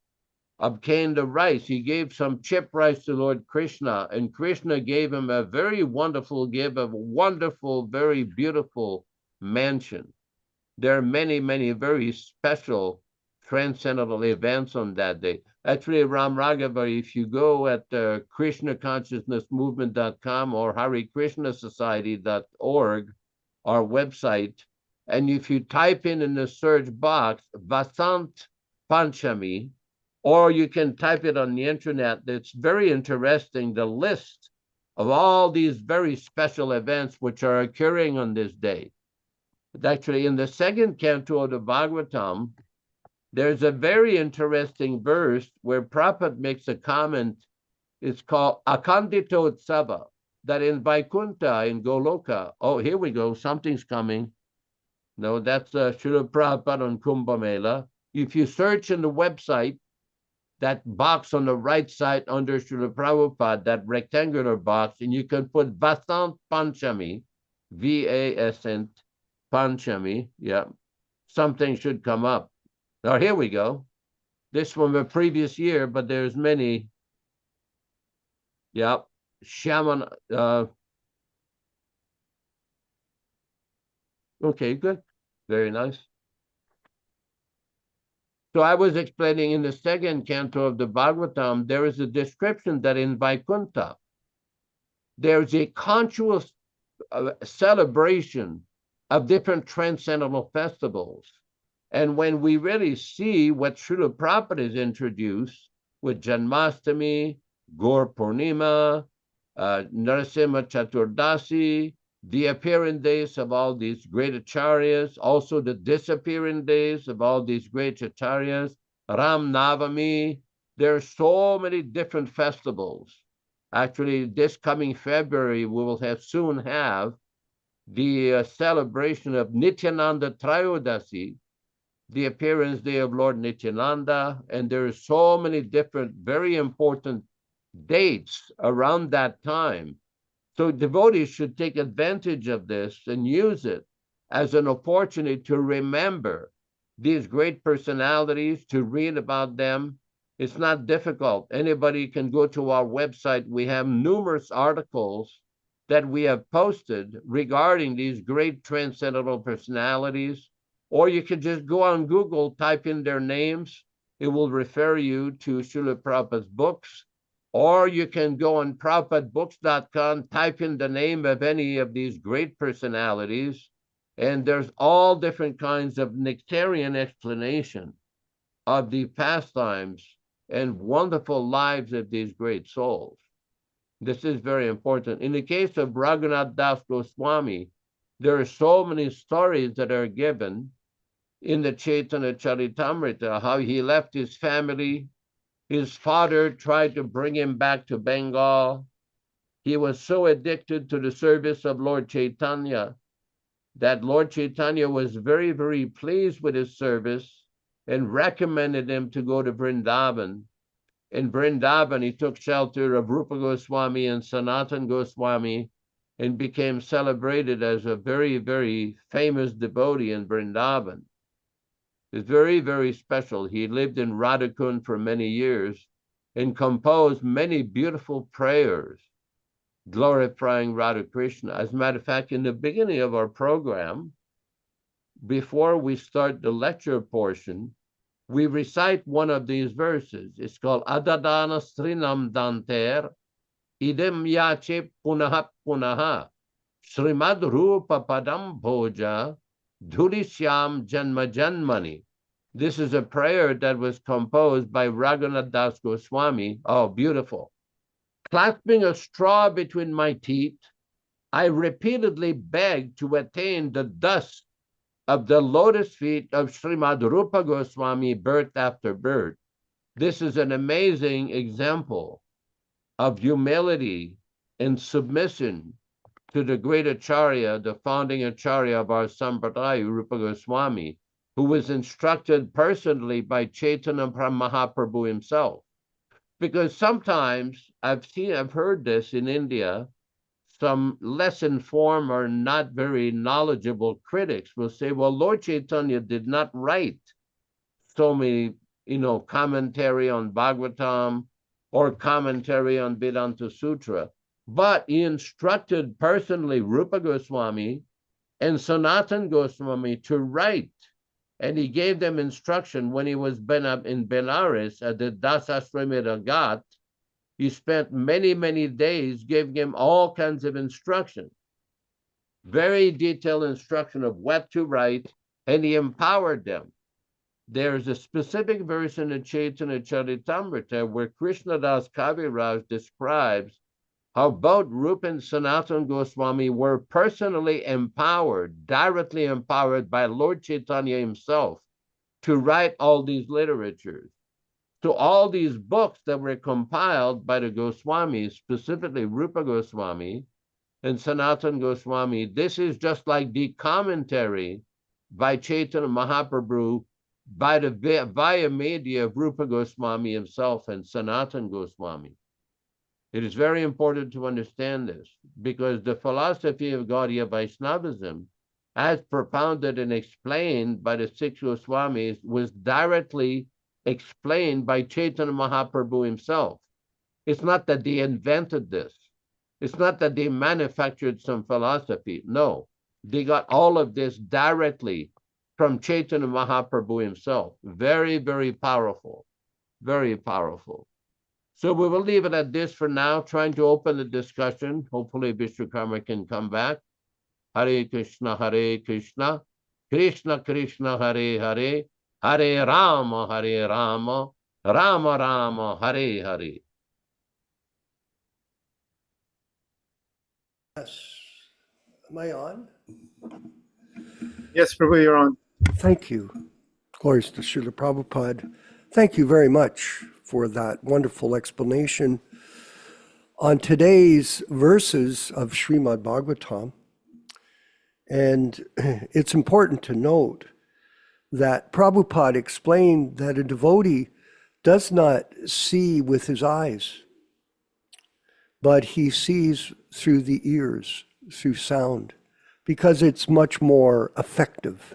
obtained the rice. He gave some chip rice to Lord Krishna, and Krishna gave him a very wonderful gift, a wonderful, very beautiful mansion. There are many, many very special transcendental events on that day. Actually, Ram Raghava, if you go at KrishnaConsciousnessMovement.com or HareKrishnaSociety.org, our website, and if you type in the search box Vasant Panchami, or you can type it on the internet, it's very interesting, the list of all these very special events which are occurring on this day. But actually, in the second canto of the Bhagavatam, there's a very interesting verse where Prabhupada makes a comment. It's called Akandito Utsava, that in Vaikuntha, in Goloka, oh, here we go, something's coming. No, that's Srila Prabhupada on Kumbh Mela. If you search in the website, that box on the right side under Srila Prabhupada, that rectangular box, and you can put Vasant Panchami, V-A-S-N Panchami, yeah, something should come up. Now, here we go. This from the previous year, but there's many. Yeah, Shaman. Okay, good. Very nice. So I was explaining in the second canto of the Bhagavatam, there is a description that in Vaikuntha, there's a continuous celebration of different transcendental festivals. And when we really see what Srila Prabhupada has introduced with Janmashtami, Gaur Purnima, Narasimha Chaturdasi, the appearing days of all these great acharyas, also the disappearing days of all these great acharyas, Ram Navami, there are so many different festivals. Actually, this coming February, we will soon have the celebration of Nityananda Trayodasi, the appearance day of Lord Nityananda, and there are so many different, very important dates around that time. So devotees should take advantage of this and use it as an opportunity to remember these great personalities, to read about them. It's not difficult. Anybody can go to our website. We have numerous articles that we have posted regarding these great transcendental personalities. Or you can just go on Google, type in their names. It will refer you to Srila Prabhupada's books. Or you can go on PrabhupadaBooks.com, type in the name of any of these great personalities, and there's all different kinds of nectarian explanation of the pastimes and wonderful lives of these great souls. This is very important. In the case of Raghunath Das Goswami, there are so many stories that are given in the Chaitanya Charitamrita, how he left his family. His father tried to bring him back to Bengal. He was so addicted to the service of Lord Chaitanya that Lord Chaitanya was very, very pleased with his service and recommended him to go to Vrindavan. In Vrindavan, he took shelter of Rupa Goswami and Sanatan Goswami, and became celebrated as a very, very famous devotee in Vrindavan. It's very, very special. He lived in Radhakund for many years and composed many beautiful prayers glorifying Radha Krishna. As a matter of fact, in the beginning of our program, before we start the lecture portion, we recite one of these verses. It's called Adadana Srinam Danter Idem Yache Punaha Punaha Srimad Rupa Padam Bhoja Dhurishyam Janma Janmani. This is a prayer that was composed by Raghunath Das Goswami. Oh, beautiful. Clasping a straw between my teeth, I repeatedly begged to attain the dust of the lotus feet of Srimad Rupa Goswami birth after birth. This is an amazing example of humility and submission to the great Acharya, the founding Acharya of our Sampradaya, Rupa Goswami, who was instructed personally by Chaitanya Mahaprabhu himself. Because sometimes I've heard this in India, some less informed or not very knowledgeable critics will say, well, Lord Chaitanya did not write so many, commentary on Bhagavatam or commentary on Vedanta Sutra, but he instructed personally Rupa Goswami and Sanatan Goswami to write. And he gave them instruction when he was in Benares at the Dasashramita Ghat. He spent many, many days giving him all kinds of instruction, very detailed instruction of what to write, and he empowered them. There's a specific verse in the Chaitanya Charitamrita where Krishnadas Kaviraj describes how both Rupa and Sanatana Goswami were personally empowered, directly empowered by Lord Chaitanya himself to write all these literatures. So all these books that were compiled by the Goswamis, specifically Rupa Goswami and Sanatana Goswami, this is just like the commentary by Chaitanya Mahaprabhu via media of Rupa Goswami himself and Sanatana Goswami. It is very important to understand this because the philosophy of Gaudiya Vaishnavism, as propounded and explained by the six Goswamis, was directly explained by Chaitanya Mahaprabhu himself. It's not that they invented this. It's not that they manufactured some philosophy. No, they got all of this directly from Chaitanya Mahaprabhu himself. Very, very powerful. Very powerful. So we will leave it at this for now, trying to open the discussion. Hopefully Vishwakarma can come back. Hare Krishna, Krishna Krishna, Hare Hare, Hare Rama, Rama Rama, Hare Hare. Yes. Am I on? Yes, Prabhu, you're on. Thank you. Glories to Srila Prabhupada. Thank you very much for that wonderful explanation on today's verses of Srimad Bhagavatam. And it's important to note that Prabhupada explained that a devotee does not see with his eyes, but he sees through the ears, through sound, because it's much more effective.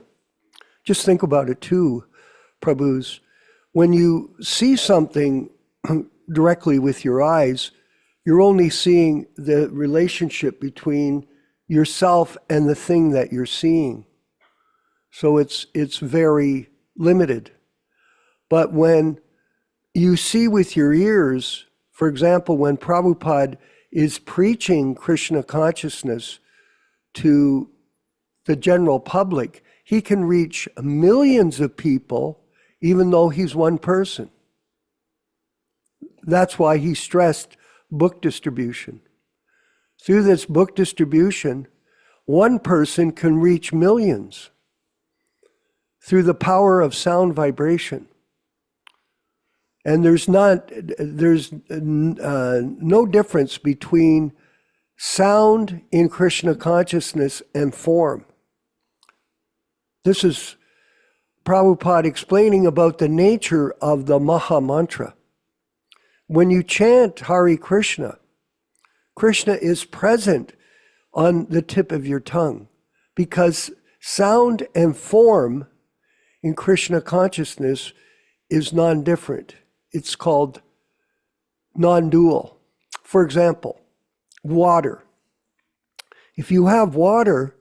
Just think about it too, Prabhus. When you see something directly with your eyes, you're only seeing the relationship between yourself and the thing that you're seeing. So it's very limited. But when you see with your ears, for example, when Prabhupada is preaching Krishna consciousness to the general public, he can reach millions of people even though he's one person. That's why he stressed book distribution. Through this book distribution, one person can reach millions through the power of sound vibration. And there's no difference between sound in Krishna consciousness and form. This is Prabhupada explaining about the nature of the Maha Mantra. When you chant Hare Krishna, Krishna is present on the tip of your tongue, because sound and form in Krishna consciousness is non-different. It's called non-dual. For example, water. If you have water,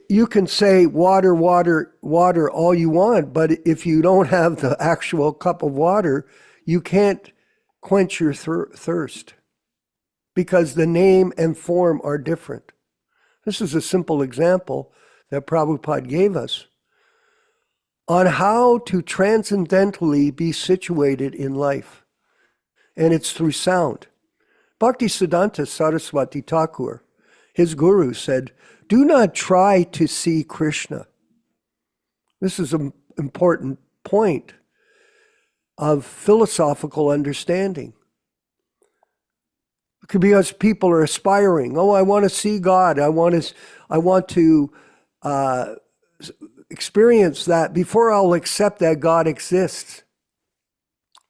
you can say water, water, water all you want, but if you don't have the actual cup of water, you can't quench your thirst, because the name and form are different. This is a simple example that Prabhupada gave us on how to transcendentally be situated in life. And it's through sound. Bhaktisiddhanta Saraswati Thakur, his guru, said, "Do not try to see Krishna." This is an important point of philosophical understanding. Because people are aspiring, I want to see God. I want to experience that before I'll accept that God exists.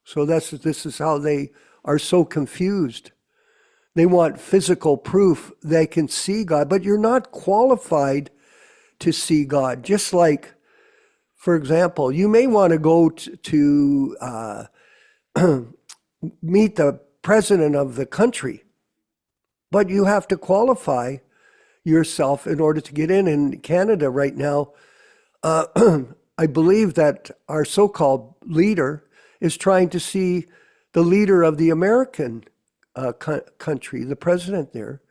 So this is how they are so confused. They want physical proof they can see God, but you're not qualified to see God. Just like, for example, you may want to go to meet the president of the country, but you have to qualify yourself in order to get in. In Canada right now, I believe that our so-called leader is trying to see the leader of the American country, the president there.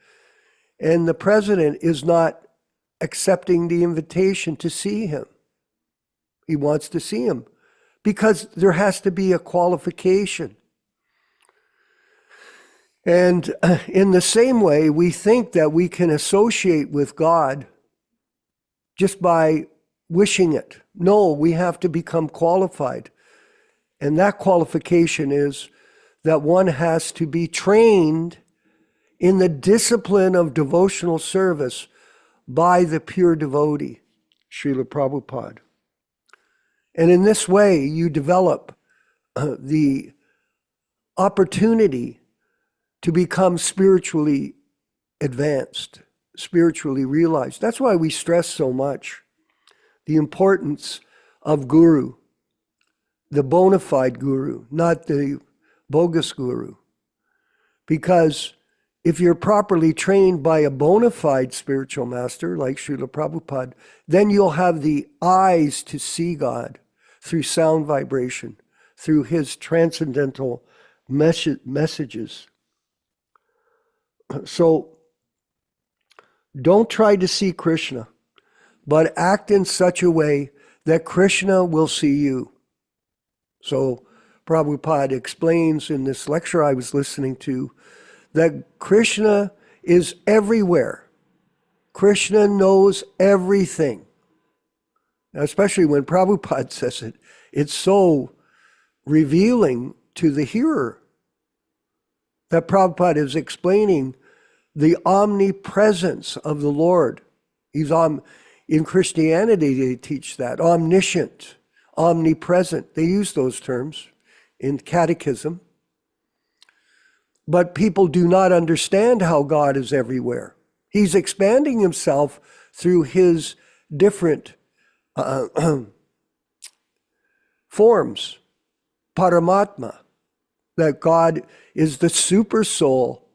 And the president is not accepting the invitation to see him. He wants to see him because there has to be a qualification. And in the same way, we think that we can associate with God just by wishing it. No, we have to become qualified. And that qualification is that one has to be trained in the discipline of devotional service by the pure devotee, Srila Prabhupada. And in this way, you develop the opportunity to become spiritually advanced, spiritually realized. That's why we stress so much the importance of guru, the bona fide guru, not the bogus guru. Because if you're properly trained by a bona fide spiritual master like Srila Prabhupada, then you'll have the eyes to see God through sound vibration, through his transcendental messages. So don't try to see Krishna, but act in such a way that Krishna will see you. So Prabhupada explains in this lecture I was listening to that Krishna is everywhere. Krishna knows everything. Now, especially when Prabhupada says it, it's so revealing to the hearer that Prabhupada is explaining the omnipresence of the Lord. He's in Christianity, they teach that, omniscient, omnipresent. They use those terms in catechism. But people do not understand how God is everywhere. He's expanding himself through his different forms. Paramatma, that God is the super soul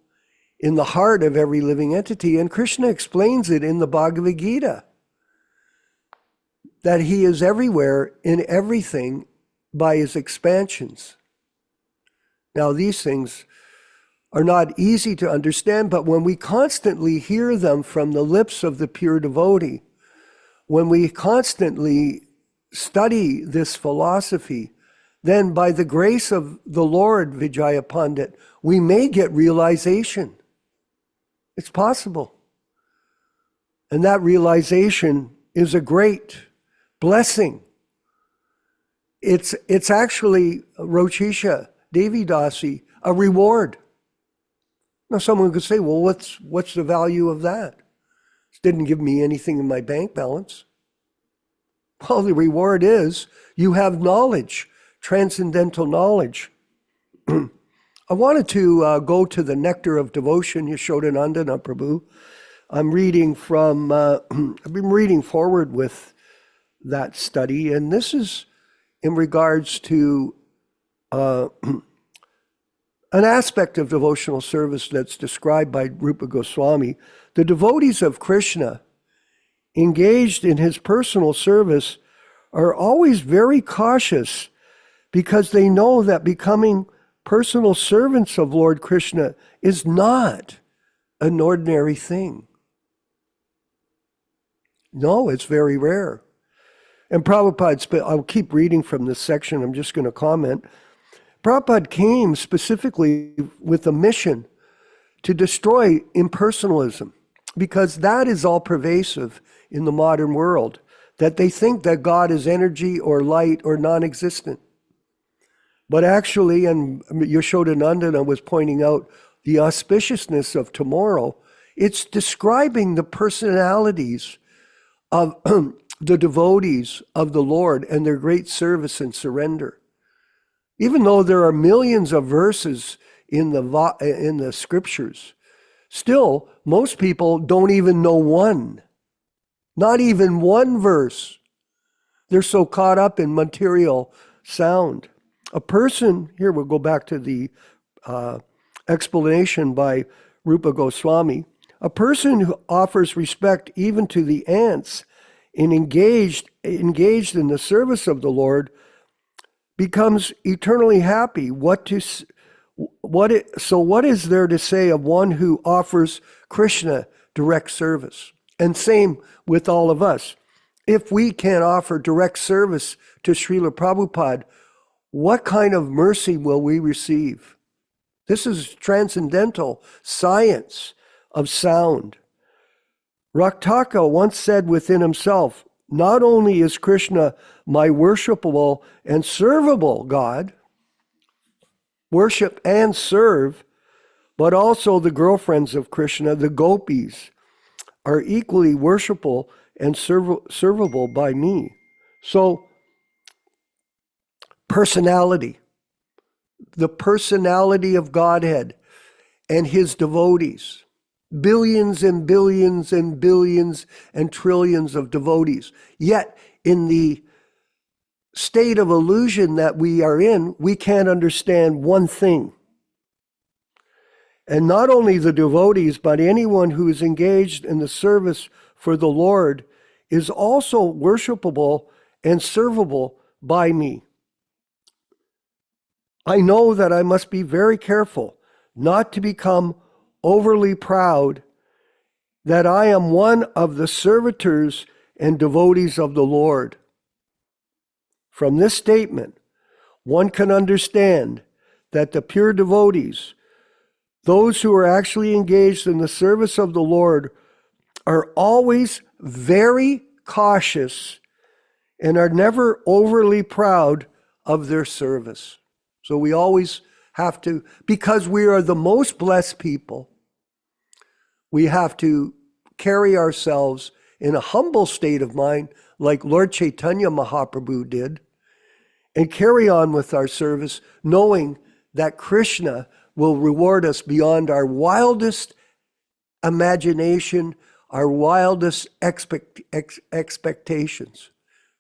in the heart of every living entity. And Krishna explains it in the Bhagavad Gita, that he is everywhere in everything by his expansions. Now, these things are not easy to understand, but when we constantly hear them from the lips of the pure devotee, when we constantly study this philosophy, then by the grace of the Lord, Vijaya Pandit, we may get realization. It's possible. And that realization is a great blessing. It's actually, Rochisha, Devi Dasi, a reward. Now someone could say, well, what's the value of that? It didn't give me anything in my bank balance. Well, the reward is you have knowledge, transcendental knowledge I wanted to go to the Nectar of Devotion, Yashodanandana Prabhu. I'm reading from, I've been reading forward with that study, and this is in regards to an aspect of devotional service that's described by Rupa Goswami. The devotees of Krishna engaged in his personal service are always very cautious because they know that becoming personal servants of Lord Krishna is not an ordinary thing. No, it's very rare. And Prabhupada, I'll keep reading from this section, I'm just going to comment. Prabhupada came specifically with a mission to destroy impersonalism, because that is all pervasive in the modern world, that they think that God is energy or light or non-existent. But actually, and Yashodanandana was pointing out the auspiciousness of tomorrow, it's describing the personalities of the devotees of the Lord and their great service and surrender. Even though there are millions of verses in the scriptures, still, most people don't even know one. Not even one verse. They're so caught up in material sound. A person, here we'll go back to the explanation by Rupa Goswami. A person who offers respect even to the ants and engaged in the service of the Lord becomes eternally happy. So what is there to say of one who offers Krishna direct service? And same with all of us. If we can offer direct service to Srila Prabhupada, what kind of mercy will we receive? This is transcendental science of sound. Raktaka once said within himself, not only is Krishna my worshipable and servable God, worship and serve, but also the girlfriends of Krishna, the gopis, are equally worshipable and servable by me. So, personality, the personality of Godhead and his devotees, billions and billions and billions and trillions of devotees. Yet, in the state of illusion that we are in, we can't understand one thing. And not only the devotees, but anyone who is engaged in the service for the Lord is also worshipable and servable by me. I know that I must be very careful not to become overly proud that I am one of the servitors and devotees of the Lord. From this statement, one can understand that the pure devotees, those who are actually engaged in the service of the Lord, are always very cautious and are never overly proud of their service. So we always have to, because we are the most blessed people, we have to carry ourselves in a humble state of mind, like Lord Chaitanya Mahaprabhu did, and carry on with our service, knowing that Krishna will reward us beyond our wildest imagination, our wildest expectations.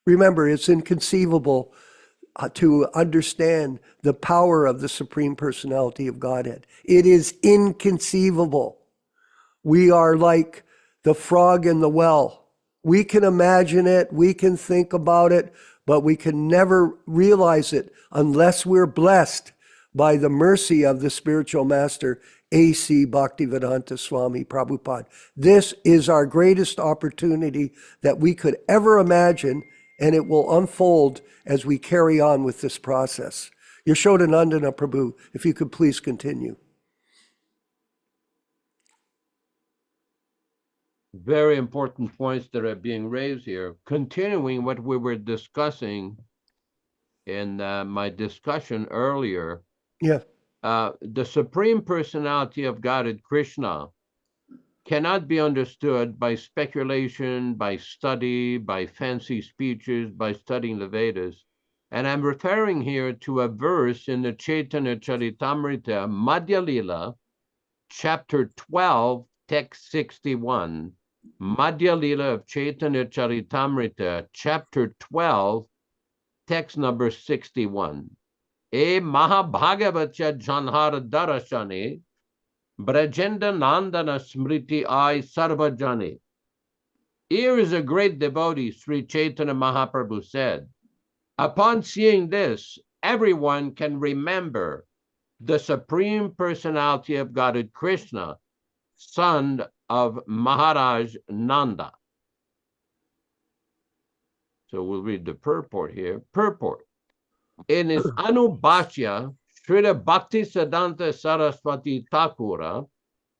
Remember, it's inconceivable to understand the power of the Supreme Personality of Godhead. It is inconceivable. We are like the frog in the well. We can imagine it, we can think about it, but we can never realize it unless we're blessed by the mercy of the spiritual master, A.C. Bhaktivedanta Swami Prabhupada. This is our greatest opportunity that we could ever imagine, and it will unfold as we carry on with this process. Yashodanandana Prabhu, if you could please continue. Very important points that are being raised here. Continuing what we were discussing in my discussion earlier, Yeah. the Supreme Personality of Godhead, Krishna, cannot be understood by speculation, by study, by fancy speeches, by studying the Vedas. And I'm referring here to a verse in the Chaitanya Charitamrita, Madhya Lila, chapter 12, text 61. Madhya Lila of Chaitanya Charitamrita, chapter 12, text number 61. E Mahabhagavacha Janhara Darashane, Brajenda Nandana Smriti I Sarvajane. Here is a great devotee, Sri Chaitanya Mahaprabhu said. Upon seeing this, everyone can remember the Supreme Personality of Godhead Krishna, son of Maharaj Nanda. So we'll read the purport here. Purport. In his Anubhashya, Srila Bhakti Siddhanta Saraswati Thakura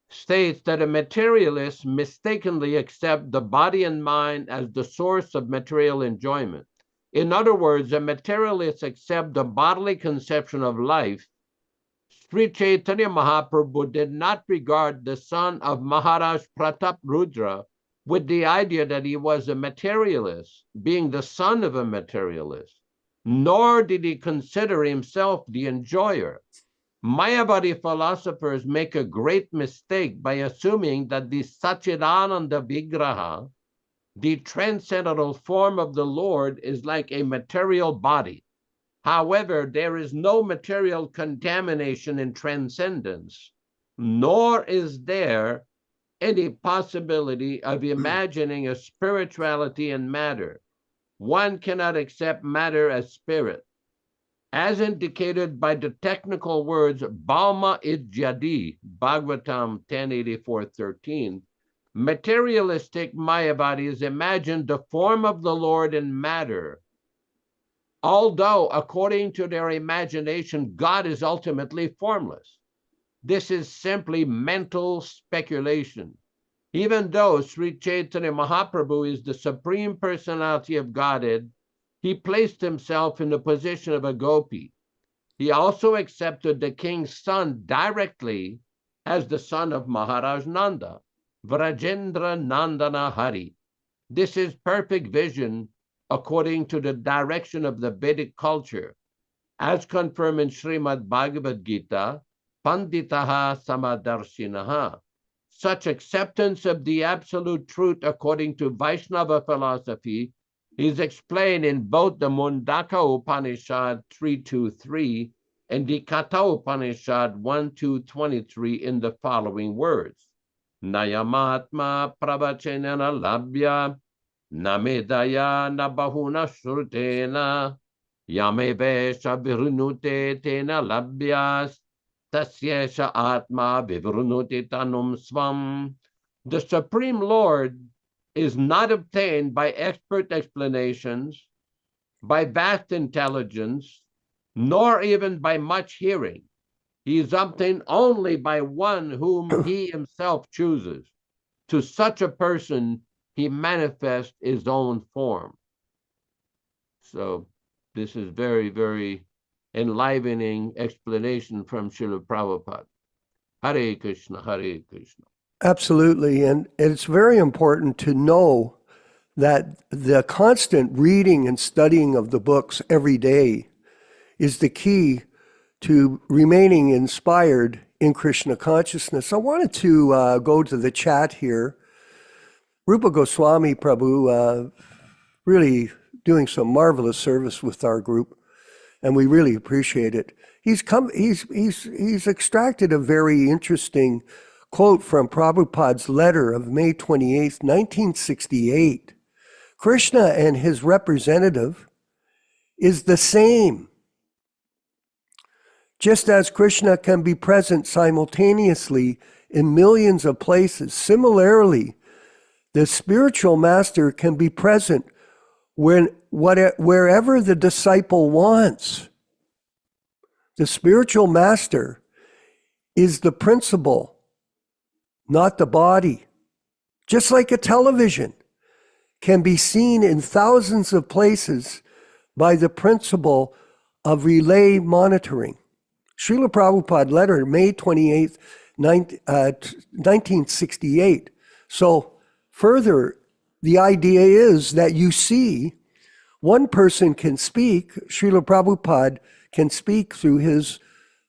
states that a materialist mistakenly accepts the body and mind as the source of material enjoyment. In other words, a materialist accepts the bodily conception of life. Sri Chaitanya Mahaprabhu did not regard the son of Maharaj Pratap Rudra with the idea that he was a materialist, being the son of a materialist, nor did he consider himself the enjoyer. Mayavadi philosophers make a great mistake by assuming that the Satchidananda Vigraha, the transcendental form of the Lord, is like a material body. However, there is no material contamination in transcendence, nor is there any possibility of imagining a spirituality in matter. One cannot accept matter as spirit. As indicated by the technical words Balma Ijyadi, Bhagavatam 1084:13, materialistic Mayavadis imagine the form of the Lord in matter, although according to their imagination, God is ultimately formless. This is simply mental speculation. Even though Sri Chaitanya Mahaprabhu is the Supreme Personality of Godhead, he placed himself in the position of a gopi. He also accepted the king's son directly as the son of Maharaj Nanda, Vrajendra Nandana Hari. This is perfect vision according to the direction of the Vedic culture, as confirmed in Srimad Bhagavad Gita, Panditaha Samadarshinaha. Such acceptance of the absolute truth according to Vaishnava philosophy is explained in both the Mundaka Upanishad 3.2.3 and the Katha Upanishad 1.2.23 in the following words. Nayamatma pravachenana labhya namedaya nabahuna shrutena yamevesha virunute tena labhyas tasyesha atma vivrunute tanum svam. The Supreme Lord is not obtained by expert explanations, by vast intelligence, nor even by much hearing. He is obtained only by one whom he himself chooses. To such a person, he manifests his own form. So this is very, very enlivening explanation from Srila Prabhupada. Hare Krishna, Hare Krishna. Absolutely. And it's very important to know that the constant reading and studying of the books every day is the key to remaining inspired in Krishna consciousness. I wanted to go to the chat here. Rupa Goswami Prabhu really doing some marvelous service with our group, and we really appreciate it. He's extracted a very interesting quote from Prabhupada's letter of May 28th, 1968. Krishna and his representative is the same. Just as Krishna can be present simultaneously in millions of places, similarly, the spiritual master can be present wherever the disciple wants. The spiritual master is the principle, not the body. Just like a television can be seen in thousands of places by the principle of relay monitoring. Srila Prabhupada letter, May 28th, 1968. So further, the idea is that you see One person can speak, Srila Prabhupada can speak through his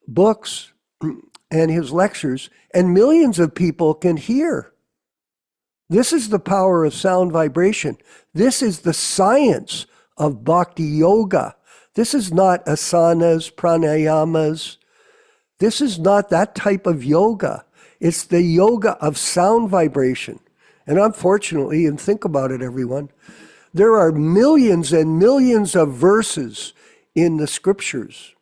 books and his lectures, and millions of people can hear. This is the power of sound vibration. This is the science of bhakti yoga. This is not asanas, pranayamas. This is not that type of yoga. It's the yoga of sound vibration. And unfortunately, and think about it, everyone, there are millions and millions of verses in the scriptures,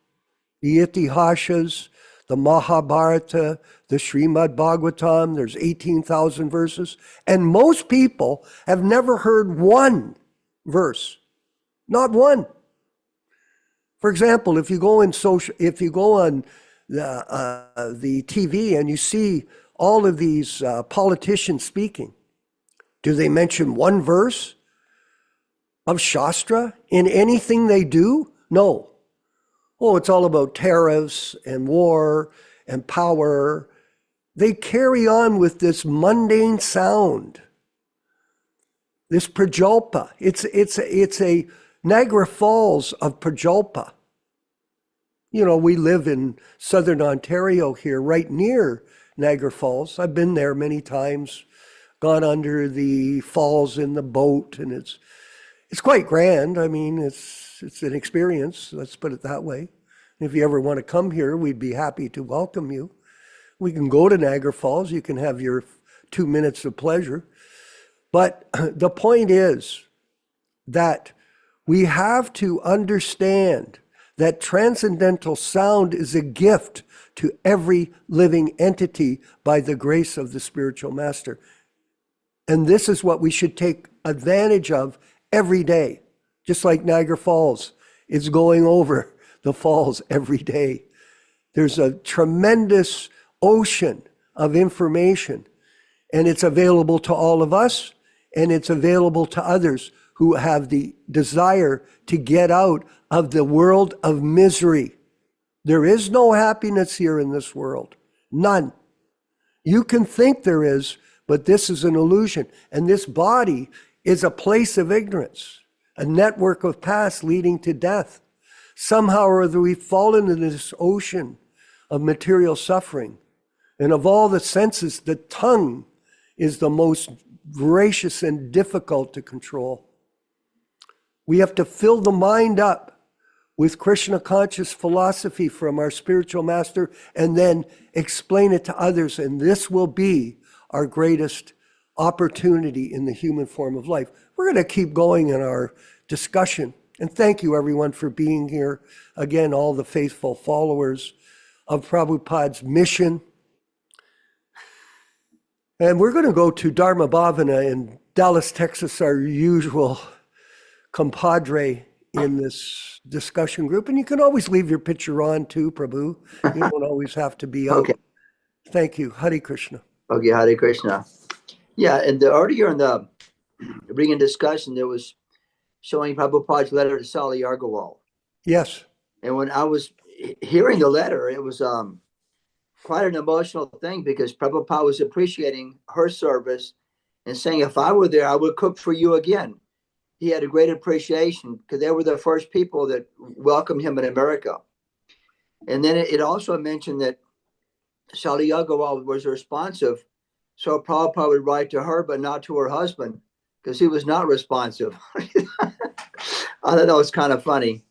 the Itihasas, the Mahabharata, the Srimad Bhagavatam. There's 18,000 verses. And most people have never heard one verse, not one. For example, if you go on the TV and you see all of these politicians speaking, do they mention one verse of Shastra in anything they do? No. Oh, it's all about tariffs and war and power. They carry on with this mundane sound, this prajalpa. It's a Niagara Falls of prajalpa. You know, we live in southern Ontario here, right near Niagara Falls. I've been there many times, gone under the falls in the boat, and it's quite grand. I mean, it's an experience, let's put it that way. If you ever want to come here, we'd be happy to welcome you. We can go to Niagara Falls. You can have your 2 minutes of pleasure. But the point is that we have to understand that transcendental sound is a gift to every living entity by the grace of the spiritual master. And this is what we should take advantage of every day, just like Niagara Falls is going over the falls every day. There's a tremendous ocean of information, and it's available to all of us, and it's available to others who have the desire to get out of the world of misery. There is no happiness here in this world. None. You can think there is, but this is an illusion. And this body is a place of ignorance, a network of paths leading to death. Somehow or other, we've fallen into this ocean of material suffering. And of all the senses, the tongue is the most gracious and difficult to control. We have to fill the mind up with Krishna conscious philosophy from our spiritual master and then explain it to others. And this will be our greatest opportunity in the human form of life. We're going to keep going in our discussion. And thank you, everyone, for being here. Again, all the faithful followers of Prabhupada's mission. And we're going to go to Dharma Bhavana in Dallas, Texas, our usual compadre in this discussion group. And you can always leave your picture on too, Prabhu. You don't always have to be out. Okay. Thank you. Hare Krishna. Okay, Hare Krishna. Yeah, and earlier in the reading discussion, there was showing Prabhupada's letter to Sali Argawal. Yes. And when I was hearing the letter, it was quite an emotional thing because Prabhupada was appreciating her service and saying, if I were there, I would cook for you again. He had a great appreciation because they were the first people that welcomed him in America. And then it also mentioned that Sali Agrawal was responsive. So Prabhupada would write to her, but not to her husband because he was not responsive. I thought that was kind of funny.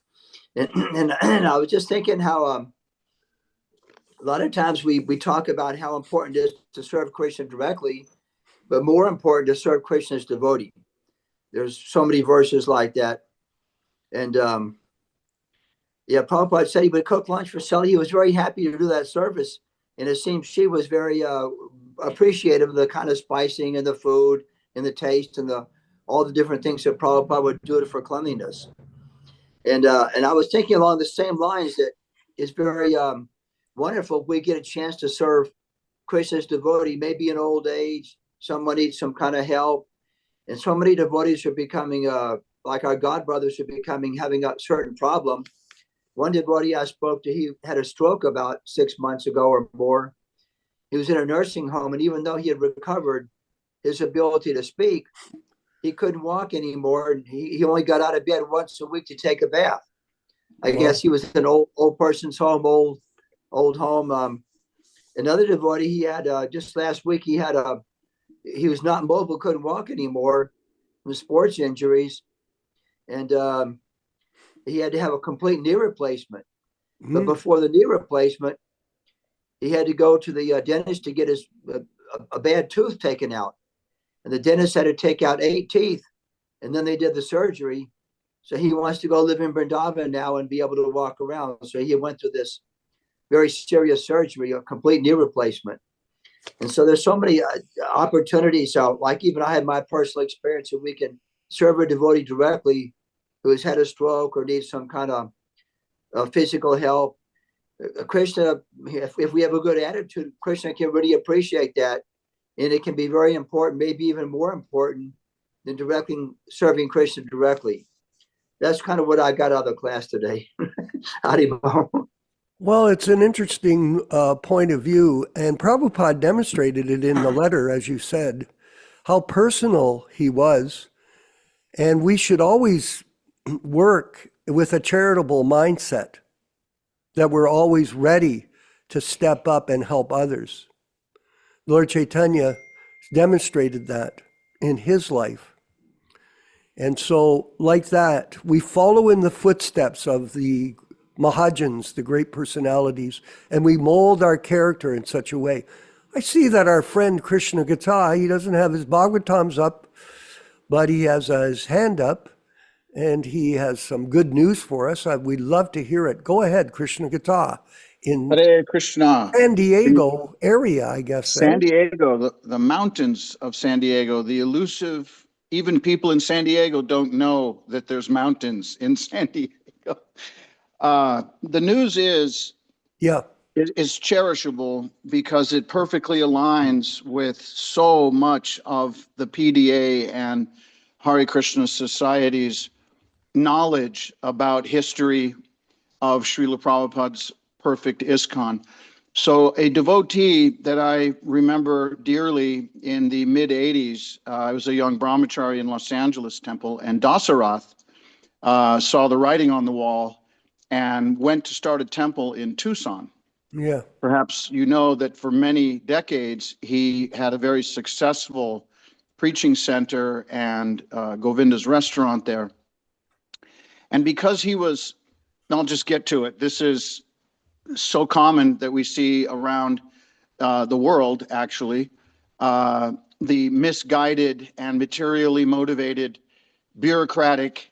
And I was just thinking how a lot of times we talk about how important it is to serve Krishna directly, but more important to serve Krishna as devotee. There's so many verses like that. And yeah, Prabhupada said he would cook lunch for Sally. He was very happy to do that service. And it seems she was very appreciative of the kind of spicing and the food and the taste and all the different things that Prabhupada would do for cleanliness. And I was thinking along the same lines that it's very wonderful if we get a chance to serve Krishna's devotee, maybe in old age, someone needs some kind of help. And so many devotees are becoming, like our God brothers are having a certain problem. One devotee I spoke to, he had a stroke about 6 months ago or more. He was in a nursing home, and even though he had recovered his ability to speak, he couldn't walk anymore, and he only got out of bed once a week to take a bath. I Wow. guess he was an old person's home, old home. Another devotee he had just last week, he was not mobile, couldn't walk anymore from sports injuries, and he had to have a complete knee replacement. But before the knee replacement, he had to go to the dentist to get a bad tooth taken out. And the dentist had to take out 8 teeth, and then they did the surgery. So he wants to go live in Vrindavan now and be able to walk around. So he went through this very serious surgery, a complete knee replacement. And so there's so many opportunities out. Like even I had my personal experience, and we can serve a devotee directly who has had a stroke or needs some kind of physical help. Krishna, if we have a good attitude, Krishna can really appreciate that. And it can be very important, maybe even more important than serving Krishna directly. That's kind of what I got out of the class today. Haribol. Well, it's an interesting point of view, and Prabhupada demonstrated it in the letter, as you said, how personal he was. And we should always work with a charitable mindset, that we're always ready to step up and help others. Lord Chaitanya demonstrated that in his life. And so, like that, we follow in the footsteps of the Mahajans, the great personalities, and we mold our character in such a way. I see that our friend Krishna Gata, he doesn't have his Bhagavatams up, but he has his hand up, and he has some good news for us. We'd love to hear it. Go ahead, Krishna Gata, in Hare Krishna. San Diego area, I guess. San Diego, the mountains of San Diego, the elusive, even people in San Diego don't know that there's mountains in San Diego. The news is cherishable because it perfectly aligns with so much of the PDA and Hare Krishna Society's knowledge about history of Srila Prabhupada's perfect ISKCON. So a devotee that I remember dearly in the mid-'80s, I was a young brahmachari in Los Angeles temple, and Dasarath saw the writing on the wall and went to start a temple in Tucson. Yeah. Perhaps you know that for many decades, he had a very successful preaching center and Govinda's restaurant there. And because he was, I'll just get to it, this is so common that we see around the world, actually, the misguided and materially motivated bureaucratic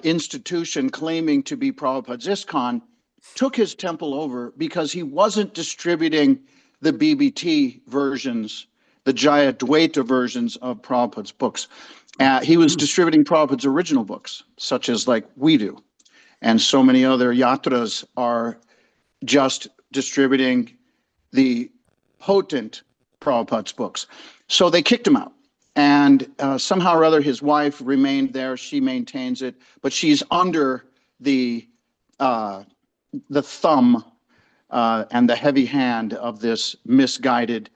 institution claiming to be Prabhupada's ISKCON took his temple over because he wasn't distributing the BBT versions, the Jayadvaita versions of Prabhupada's books. He was distributing Prabhupada's original books, such as like we do. And so many other yatras are just distributing the potent Prabhupada's books. So they kicked him out. And somehow or other, his wife remained there. She maintains it, but she's under the thumb and the heavy hand of this misguided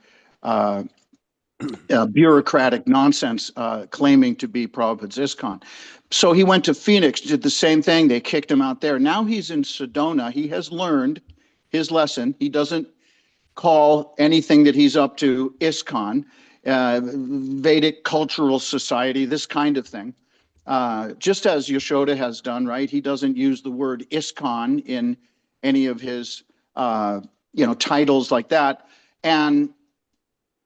bureaucratic nonsense claiming to be Prabhupada's ISKCON. So he went to Phoenix, did the same thing. They kicked him out there. Now he's in Sedona. He has learned his lesson. He doesn't call anything that he's up to ISKCON, Vedic Cultural Society, this kind of thing. Just as Yashoda has done, right? He doesn't use the word ISKCON in any of his, titles like that.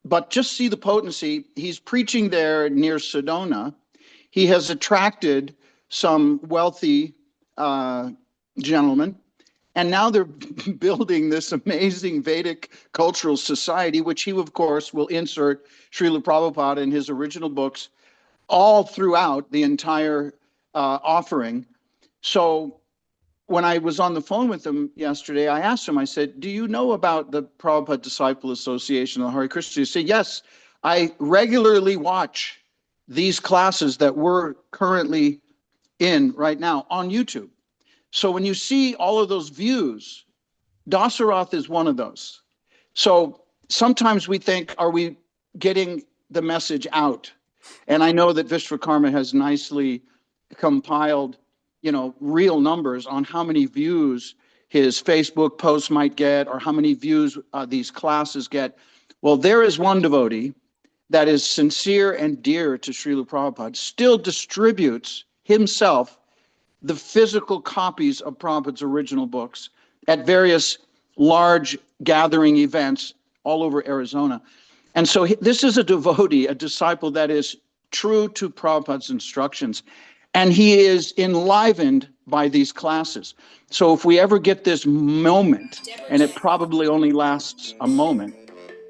But just see the potency. He's preaching there near Sedona. He has attracted some wealthy gentlemen, and now they're building this amazing Vedic Cultural Society, which he, of course, will insert Srila Prabhupada in his original books all throughout the entire offering. So when I was on the phone with him yesterday, I asked him, I said, do you know about the Prabhupada Disciple Association of Hare Krishna? He said, yes, I regularly watch these classes that we're currently in right now on YouTube. So when you see all of those views, Dasarath is one of those. So sometimes we think, are we getting the message out? And I know that Vishwakarma has nicely compiled, real numbers on how many views his Facebook posts might get or how many views these classes get. Well, there is one devotee that is sincere and dear to Srila Prabhupada, still distributes himself the physical copies of Prabhupada's original books at various large gathering events all over Arizona. And so this is a devotee, a disciple that is true to Prabhupada's instructions. And he is enlivened by these classes. So if we ever get this moment, and it probably only lasts a moment,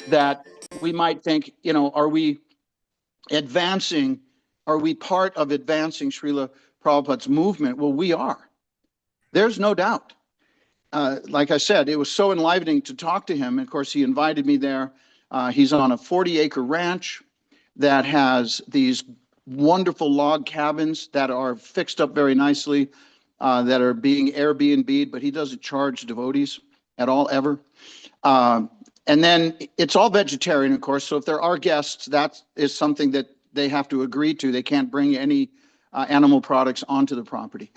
that we might think, are we advancing? Are we part of advancing Srila Prabhupada's movement? Well, we are. There's no doubt. Like I said, it was so enlivening to talk to him. Of course, he invited me there. He's on a 40-acre ranch that has these wonderful log cabins that are fixed up very nicely, that are being Airbnb'd, but he doesn't charge devotees at all, ever. And then it's all vegetarian, of course. So if there are guests, that is something that they have to agree to. They can't bring any animal products onto the property.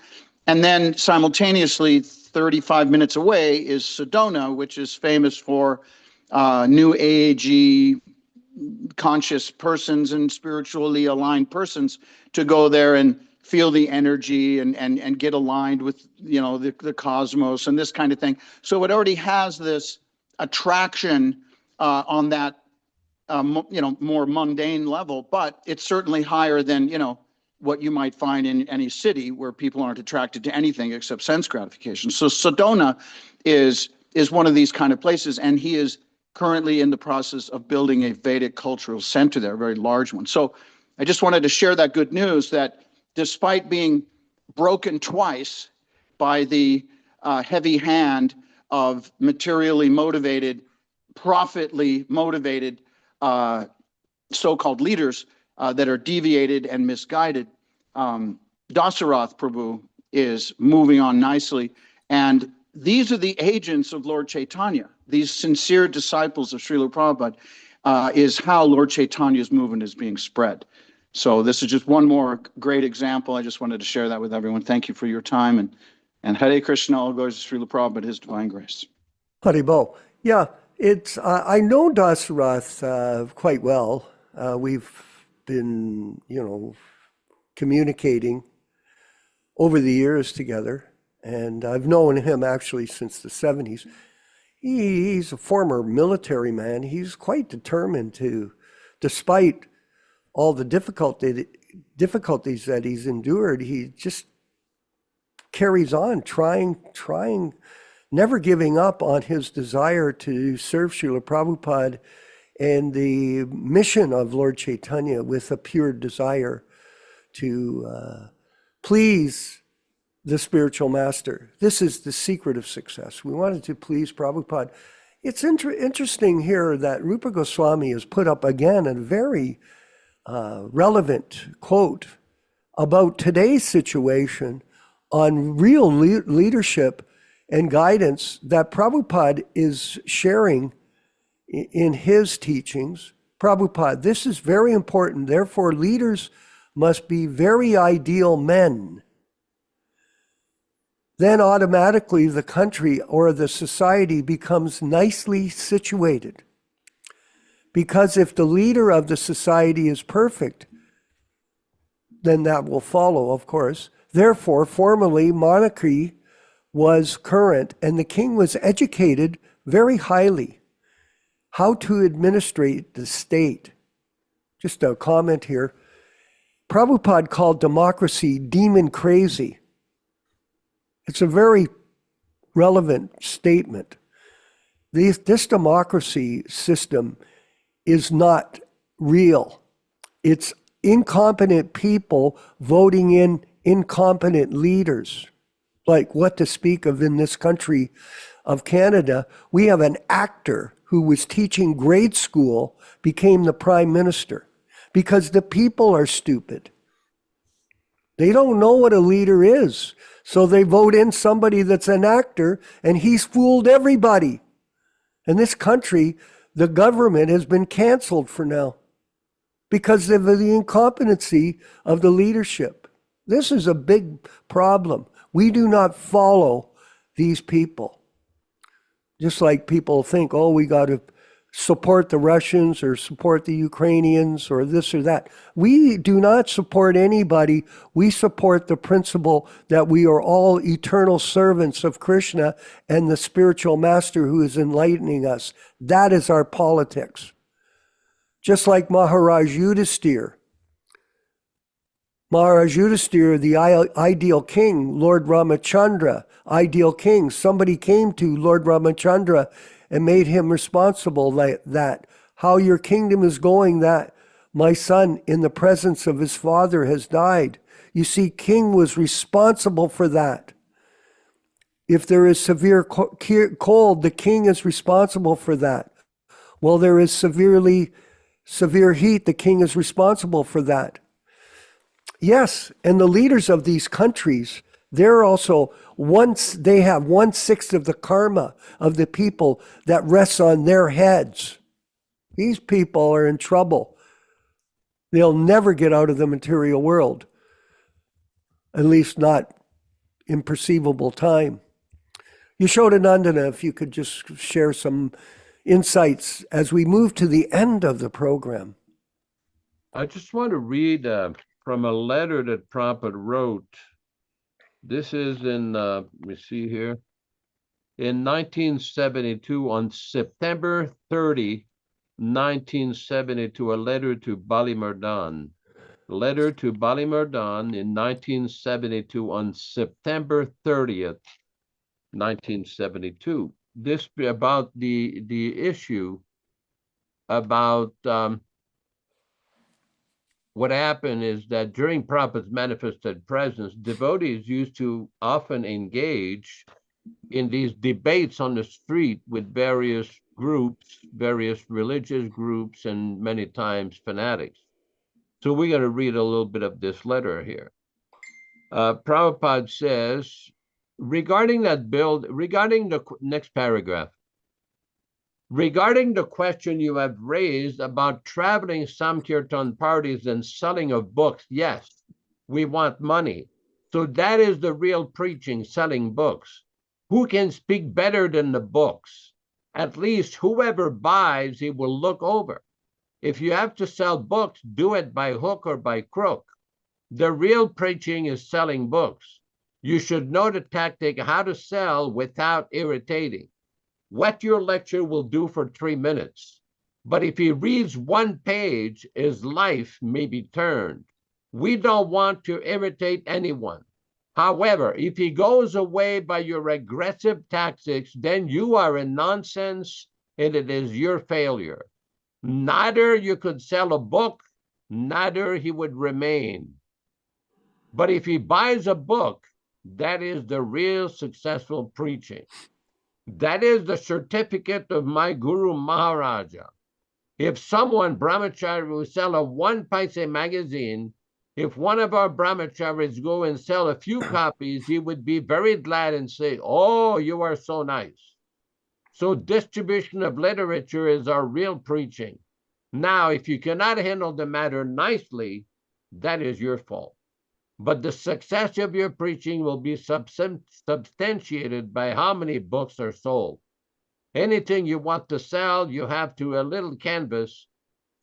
And then simultaneously, 35 minutes away is Sedona, which is famous for New Agey conscious persons and spiritually aligned persons to go there and feel the energy and get aligned with, the cosmos and this kind of thing. So it already has this attraction on that, more mundane level, but it's certainly higher than, what you might find in any city where people aren't attracted to anything except sense gratification. So Sedona is one of these kind of places, and he is currently in the process of building a Vedic cultural center there, a very large one. So I just wanted to share that good news that despite being broken twice by the heavy hand of materially motivated, profitly motivated so-called leaders that are deviated and misguided, Dasarath Prabhu is moving on nicely. And these are the agents of Lord Chaitanya. These sincere disciples of Srila Prabhupada is how Lord Chaitanya's movement is being spread. So this is just one more great example. I just wanted to share that with everyone. Thank you for your time. And Hare Krishna, all glories to Srila Prabhupada, His Divine Grace. Haribo. Yeah, it's I know Dasarath quite well. We've been, communicating over the years together, and I've known him actually since the 70s. He's a former military man. He's quite determined to, despite all the difficulties that he's endured, he just carries on trying, never giving up on his desire to serve Srila Prabhupada and the mission of Lord Chaitanya with a pure desire to please the spiritual master. This is the secret of success. We wanted to please Prabhupada. It's interesting here that Rupa Goswami has put up again a very relevant quote about today's situation on real leadership and guidance that Prabhupada is sharing in his teachings. Prabhupada, this is very important. Therefore, leaders must be very ideal men. Then automatically the country or the society becomes nicely situated. Because if the leader of the society is perfect, then that will follow, of course. Therefore, formerly monarchy was current and the king was educated very highly. How to administrate the state. Just a comment here. Prabhupada called democracy demon crazy. It's a very relevant statement. This democracy system is not real. It's incompetent people voting in incompetent leaders. Like what to speak of in this country of Canada, we have an actor who was teaching grade school became the prime minister because the people are stupid. They don't know what a leader is. So they vote in somebody that's an actor and he's fooled everybody. In this country, the government has been canceled for now. because of the incompetency of the leadership. This is a big problem. We do not follow these people. Just like people think, oh, we got to support the Russians or support the Ukrainians or this or that. We do not support anybody. We support the principle that we are all eternal servants of Krishna and the spiritual master who is enlightening us. That is our politics. Just like Maharaj Yudhisthira. Maharaj Yudhisthira, the ideal king, Lord Ramachandra, ideal king. Somebody came to Lord Ramachandra and made him responsible that how your kingdom is going, that my son in the presence of his father has died. You see, king was responsible for that. If there is severe cold, the king is responsible for that. Well, there is severe heat, the king is responsible for that. Yes, and the leaders of these countries, they're also, they have 1/6 of the karma of the people that rests on their heads. These people are in trouble. They'll never get out of the material world, at least not in perceivable time. Yashodanandana, if you could just share some insights as we move to the end of the program. I just want to read from a letter that Prabhupada wrote. This is in, let me see here, in 1972, on September 30, 1972, a letter to Bali Mardan. Letter to Bali Mardan in 1972 on September 30th, 1972. This about the issue about what happened is that during Prabhupada's manifested presence, devotees used to often engage in these debates on the street with various groups, various religious groups, and many times fanatics. So we're going to read a little bit of this letter here. Prabhupada says, regarding the next paragraph, regarding the question you have raised about traveling Sankirtan parties and selling of books, yes, we want money. So that is the real preaching, selling books. Who can speak better than the books? At least whoever buys, he will look over. If you have to sell books, do it by hook or by crook. The real preaching is selling books. You should know the tactic how to sell without irritating. What your lecture will do for 3 minutes. But if he reads one page, his life may be turned. We don't want to irritate anyone. However, if he goes away by your aggressive tactics, then you are in nonsense and it is your failure. Neither you could sell a book, neither he would remain. But if he buys a book, that is the real successful preaching. That is the certificate of my Guru Maharaja. If someone, brahmachari, will sell a 1 paise magazine, if one of our brahmacharis go and sell a few copies, he would be very glad and say, oh, you are so nice. So distribution of literature is our real preaching. Now, if you cannot handle the matter nicely, that is your fault. But the success of your preaching will be substantiated by how many books are sold. Anything you want to sell, you have to a little canvas.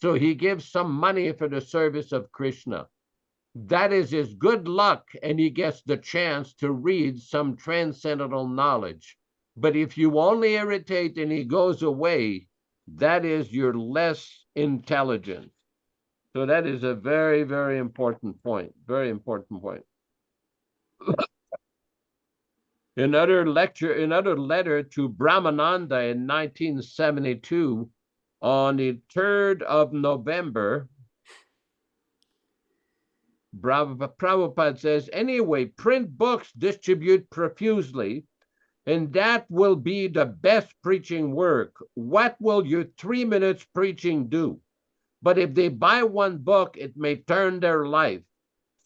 So he gives some money for the service of Krishna. That is his good luck, and he gets the chance to read some transcendental knowledge. But if you only irritate and he goes away, that is your less intelligent. So that is a very, very important point. Very important point. Another letter to Brahmananda in 1972, on the 3rd of November, Prabhupada says, anyway, print books, distribute profusely, and that will be the best preaching work. What will your 3 minutes preaching do? But if they buy one book, it may turn their life.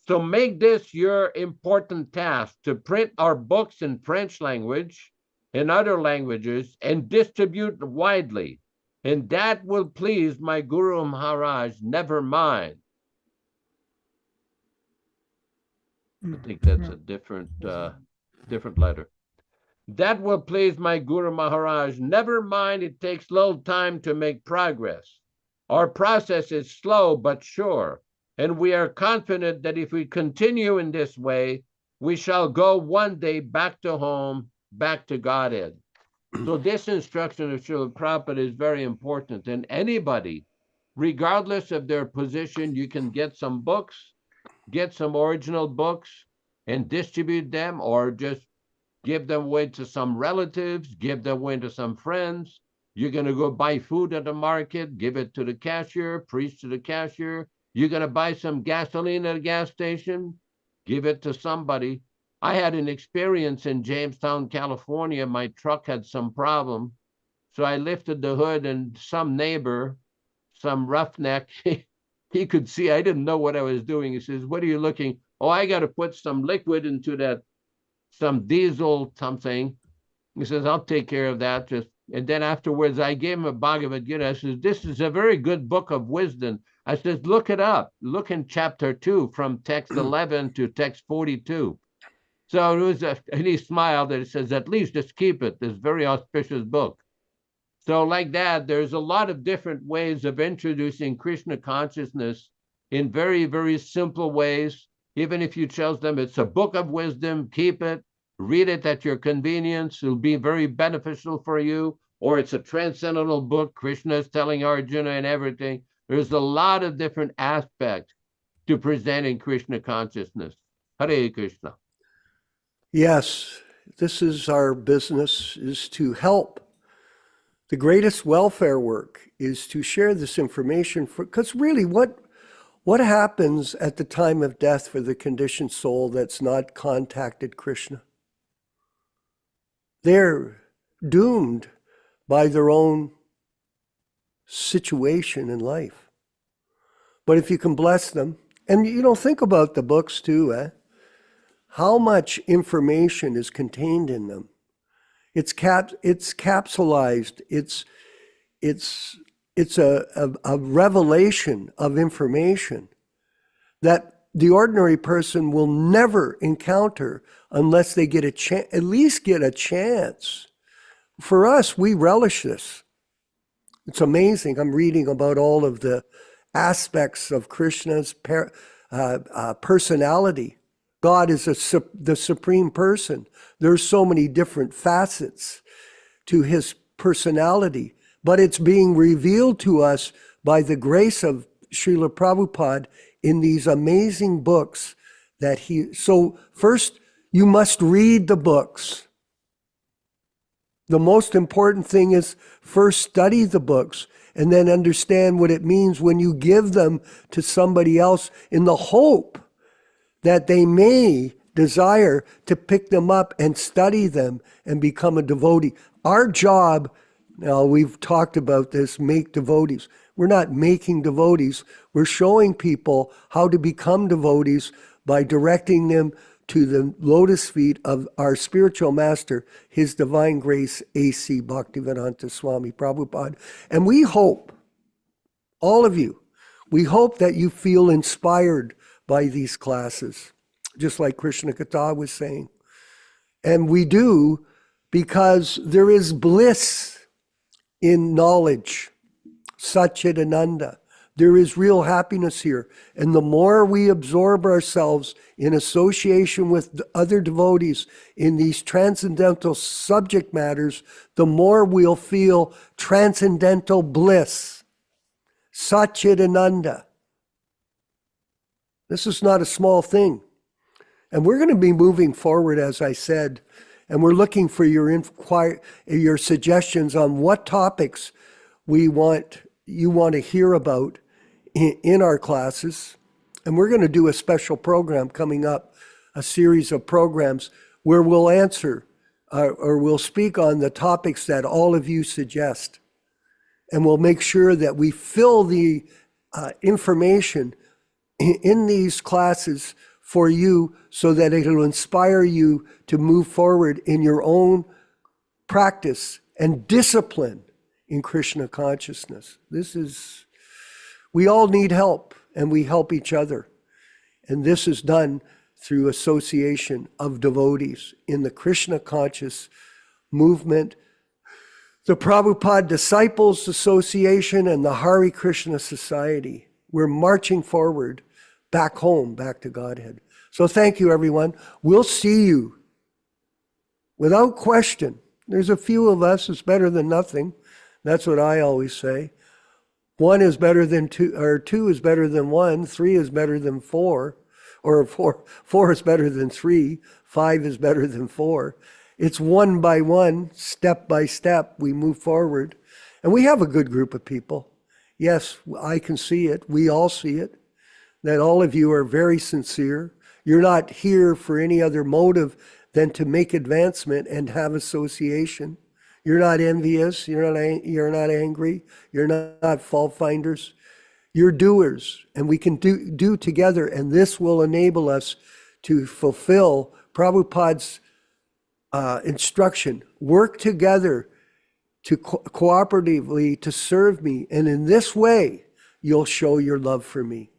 So make this your important task, to print our books in French language, in other languages, and distribute widely. and that will please my Guru Maharaj, never mind. I think that's a different letter. That will please my Guru Maharaj, never mind it takes little time to make progress. Our process is slow but sure, and we are confident that if we continue in this way, we shall go one day back to home, back to Godhead. So this instruction of Srila Prabhupada is very important, and anybody, regardless of their position, you can get some books, get some original books and distribute them, or just give them away to some relatives, give them away to some friends. You're going to go buy food at the market, give it to the cashier, preach to the cashier. You're going to buy some gasoline at a gas station, give it to somebody. I had an experience in Jamestown, California. My truck had some problem. So I lifted the hood, and some neighbor, some roughneck, he could see I didn't know what I was doing. He says, "What are you looking?" "Oh, I got to put some liquid into that, some diesel something." He says, "I'll take care of that." And then afterwards, I gave him a Bhagavad Gita. I says, "This is a very good book of wisdom." I says, "Look it up. Look in chapter 2 from text 11 to text 42. So it was, and he smiled and he says, "At least just keep it. This very auspicious book." So like that, there's a lot of different ways of introducing Krishna consciousness in very, very simple ways. Even if you tell them it's a book of wisdom, keep it, read it at your convenience. It'll be very beneficial for you. Or it's a transcendental book, Krishna is telling Arjuna and everything. There's a lot of different aspects to presenting Krishna consciousness. Hare Krishna. Yes, this is our business, is to help. The greatest welfare work is to share this information, because really what happens at the time of death for the conditioned soul that's not contacted Krishna? They're doomed by their own situation in life. But if you can bless them, and think about the books too, how much information is contained in them. It's capsulized. It's a revelation of information that the ordinary person will never encounter unless they get at least get a chance. For us, we relish this. It's amazing. I'm reading about all of the aspects of Krishna's personality. God is the supreme person. There's so many different facets to his personality, but it's being revealed to us by the grace of Srila Prabhupada in these amazing books that so first you must read the books. The most important thing is first study the books and then understand what it means when you give them to somebody else in the hope that they may desire to pick them up and study them and become a devotee. Our job, now we've talked about this, make devotees. We're not making devotees. We're showing people how to become devotees by directing them to the lotus feet of our spiritual master, His Divine Grace, A.C. Bhaktivedanta Swami Prabhupada. And we hope, all of you, we hope that you feel inspired by these classes, just like Krishna Katha was saying. And we do because there is bliss in knowledge, Satchidananda. There is real happiness here. And the more we absorb ourselves in association with other devotees in these transcendental subject matters, the more we'll feel transcendental bliss, Satchidananda. This is not a small thing. And we're going to be moving forward, as I said, and we're looking for your suggestions on what topics you want to hear about in our classes. And we're going to do a special program coming up, a series of programs where we'll answer or we'll speak on the topics that all of you suggest. And we'll make sure that we fill the information in these classes for you so that it'll inspire you to move forward in your own practice and discipline in Krishna consciousness. We all need help, and we help each other. And this is done through association of devotees in the Krishna conscious movement, the Prabhupada Disciples Association, and the Hare Krishna Society. We're marching forward back home, back to Godhead. So thank you, everyone. We'll see you without question. There's a few of us. It's better than nothing. That's what I always say. 1 is better than 2, or 2 is better than 1. 3 is better than 4, or 4 is better than 3. 5 is better than 4. It's one by one, step by step, we move forward. And we have a good group of people. Yes, I can see it. We all see it. That all of you are very sincere. You're not here for any other motive than to make advancement and have association. You're not envious. You're not angry. You're not fault finders. You're doers, and we can do together, and this will enable us to fulfill Prabhupada's instruction. Work together to cooperatively to serve me, and in this way, you'll show your love for me.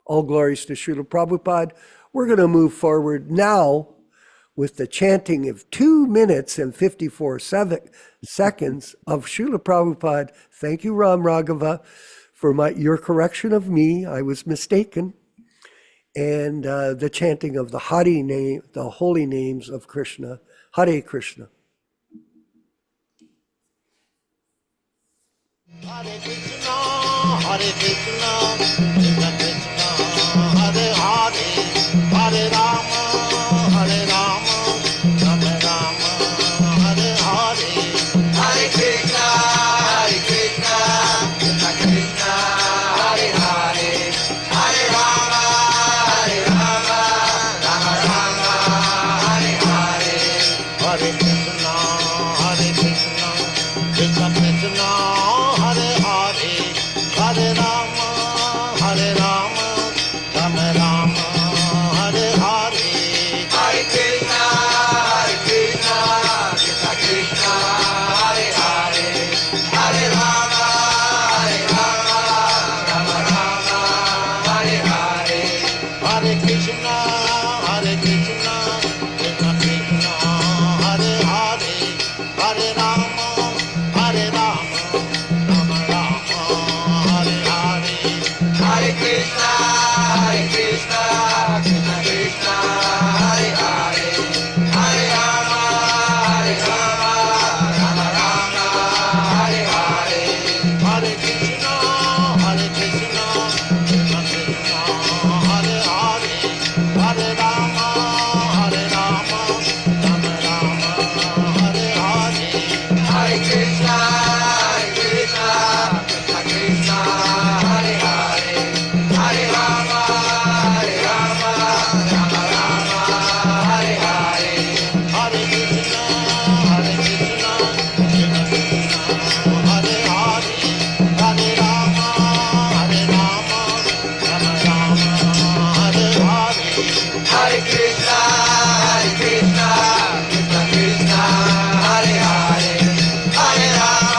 All glories to Srila Prabhupada. We're going to move forward now with the chanting of 2 minutes and 54 seconds of Srila Prabhupada. Thank you, Ram Raghava, for your correction of me. I was mistaken. And the chanting of the Hari name, the holy names of Krishna. Hare Krishna. Hare Krishna, Hare Krishna, Krishna Krishna, Hare Hare, Hare Rama, Hare Rama, Rama Rama, Hare Hare. Hare Krishna, Hare Krishna, Krishna Krishna, Hare Hare, Hare Rama, Hare Rama, Rama Rama, Hare Hare. Hare Krishna, Hare Krishna, Krishna Krishna, Hare Hare, Hare Rama, Hare Rama, Rama Rama, Hare Hare. Hare Krishna, Hare Krishna, Krishna Krishna, Hare Hare, Hare Rama, Hare Rama, Rama Rama, Hare Hare. Hare Krishna, Hare Krishna, Krishna Krishna, Hare Hare, Hare Rama, Hare Rama, Rama Rama, Hare Hare. Hare Krishna, Hare Krishna, Krishna Krishna, Hare Hare, Hare Rama, Hare Rama, Rama Rama, Hare Hare. Hare Krishna, Hare Krishna, Krishna Krishna, Hare Hare, Hare Rama, Hare Rama, Rama Rama, Hare Hare. Hare Krishna, Hare Krishna, Krishna Krishna, Hare Hare, Hare Rama, Hare Rama, Rama Rama, Hare Hare. Hare Krishna, Hare Krishna, Krishna Krishna, Hare Hare, Hare Rama, Hare Rama, Rama Rama, Hare Hare. Hare Krishna, Hare Krishna, Krishna Krishna, Hare Hare, Hare Rama, Hare Rama, Rama Rama, Hare Hare. Hare Krishna, Hare Krishna, Krishna Krishna, Hare Hare, Hare Rama,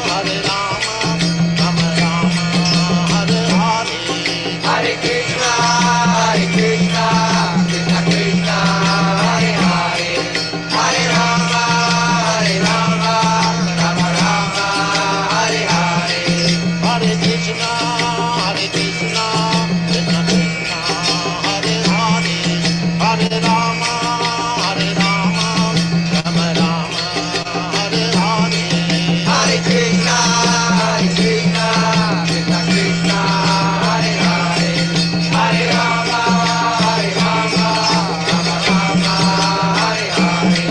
Hare Rama, Rama Rama, Hare Hare. Hare Krishna, Hare Krishna, Krishna Krishna, Hare Hare, Hare Rama, Hare Rama, Rama Rama, Hare Hare. Hare Krishna, Hare Krishna, Krishna Krishna, Hare Hare, Hare Rama, Hare Rama, Rama Rama, Hare Hare. Hare Krishna, Hare Krishna, Krishna Krishna, Hare Hare, Hare Rama, Hare Rama, Rama Rama, Hare Hare.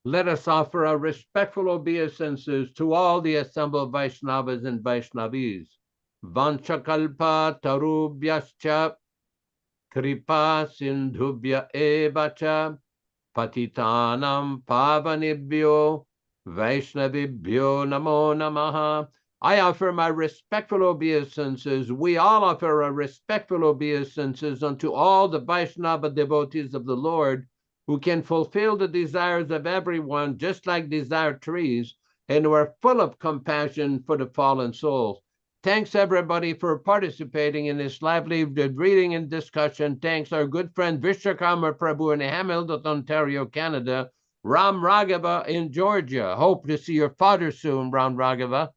Let us offer our respectful obeisances to all the assembled Vaishnavas and Vaishnavis. Vanchakalpa tarubhyascha kripa sindhubhya evacha patitanam pavanibhyo Vaishnavibhyo namo namaha. I offer my respectful obeisances. We all offer our respectful obeisances unto all the Vaishnava devotees of the Lord, who can fulfill the desires of everyone, just like desire trees, and who are full of compassion for the fallen souls. Thanks, everybody, for participating in this lively reading and discussion. Thanks, our good friend Vishwakarma Prabhu in Hamilton, Ontario, Canada. Ram Raghava in Georgia. Hope to see your father soon, Ram Raghava.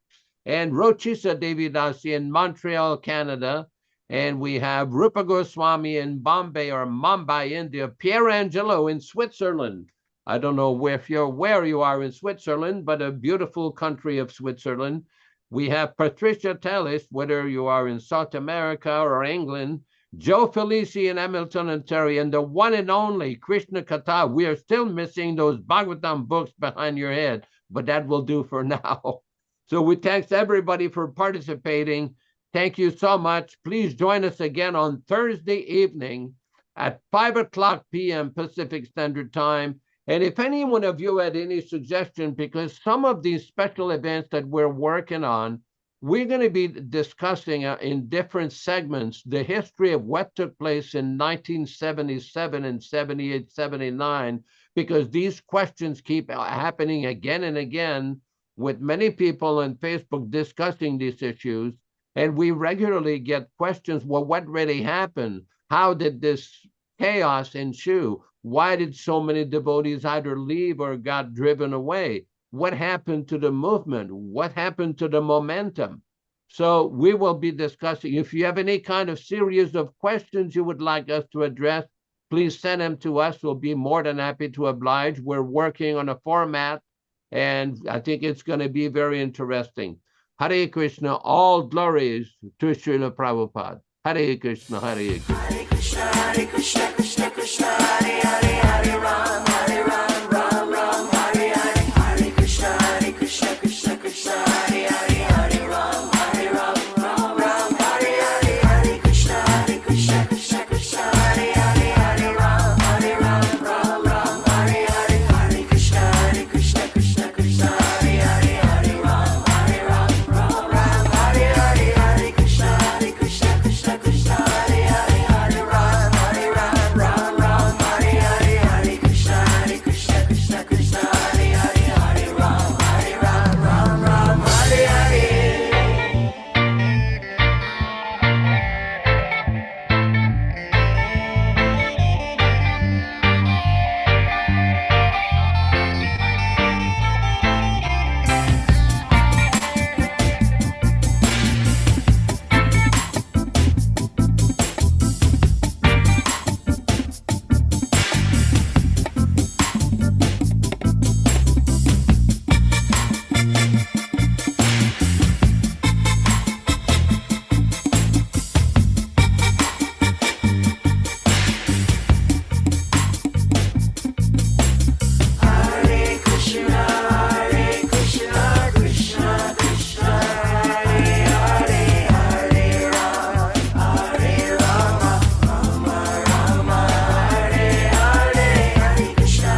And Rochisa Devidasi in Montreal, Canada. And we have Rupa Goswami in Bombay or Mumbai, India. Pierre Angelo in Switzerland. I don't know where you are in Switzerland, but a beautiful country of Switzerland. We have Patricia Tellis, whether you are in South America or England. Joe Felici in Hamilton, Ontario, and the one and only Krishna Katha. We are still missing those Bhagavatam books behind your head, but that will do for now. So we thanks everybody for participating. Thank you so much. Please join us again on Thursday evening at 5:00 p.m. Pacific Standard Time. And if any one of you had any suggestion, because some of these special events that we're working on, we're going to be discussing in different segments the history of what took place in 1977 and 78, 79, because these questions keep happening again and again with many people on Facebook discussing these issues. And we regularly get questions, well, what really happened? How did this chaos ensue? Why did so many devotees either leave or got driven away? What happened to the movement? What happened to the momentum? So we will be discussing. If you have any kind of series of questions you would like us to address, please send them to us. We'll be more than happy to oblige. We're working on a format, and I think it's going to be very interesting. Hare Krishna, all glories to Srila Prabhupada. Hare Krishna, Hare Krishna. Hare Krishna, Hare Krishna, Krishna Krishna, Hare Hare, Hare Ram, Ram Ram, Hare Hare. Hare Krishna, Hare Krishna, Krishna Krishna, Hare Hare, Hare Ram, Ram Ram, Hare Hare. Hare Krishna, Hare Krishna, Krishna Krishna, Hare Hare, Hare Ram, Ram Hare Hare. Hare Krishna, Hare Krishna, Krishna Krishna, Hare Hare, Hare Ram, Ram Hare Hare. Hare Krishna, Hare Krishna, Krishna Krishna, Hare Hare, Hare Ram, Ram Hare Hare. Hare Krishna, Hare Krishna, Krishna Krishna, Hare Hare, Hare Ram, Ram Hare Hare. Hare Krishna, Hare Krishna, Krishna Krishna, Hare Hare, Hare Rama, Rama Hare Hare. Hare Krishna, Hare Krishna, Krishna Krishna, Hare Hare, Hare Ram, Ram Hare Hare. Hare Krishna,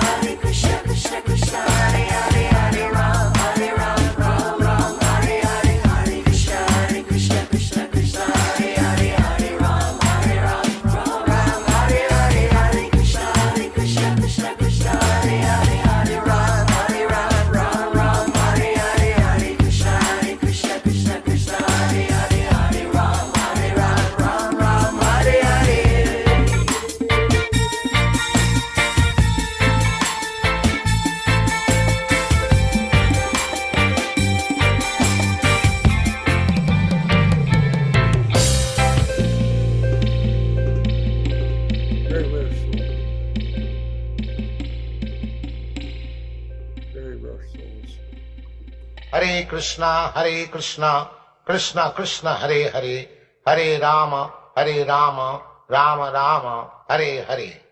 Hare Krishna, Krishna Krishna, Hare Hare, Hare Ram, Ram Hare Hare. Hare Krishna, Hare Krishna, Krishna Krishna, Hare Hare, Hare Ram, Ram Hare Hare. Hare Krishna, Hare Krishna, Krishna Krishna, Hare Hare, Hare Ram, Ram Hare Hare. Very rare soul. Very rare souls. Hare Krishna, Krishna Krishna, Hare Hare, Hare Rama, Rama Rama, Hare Hare.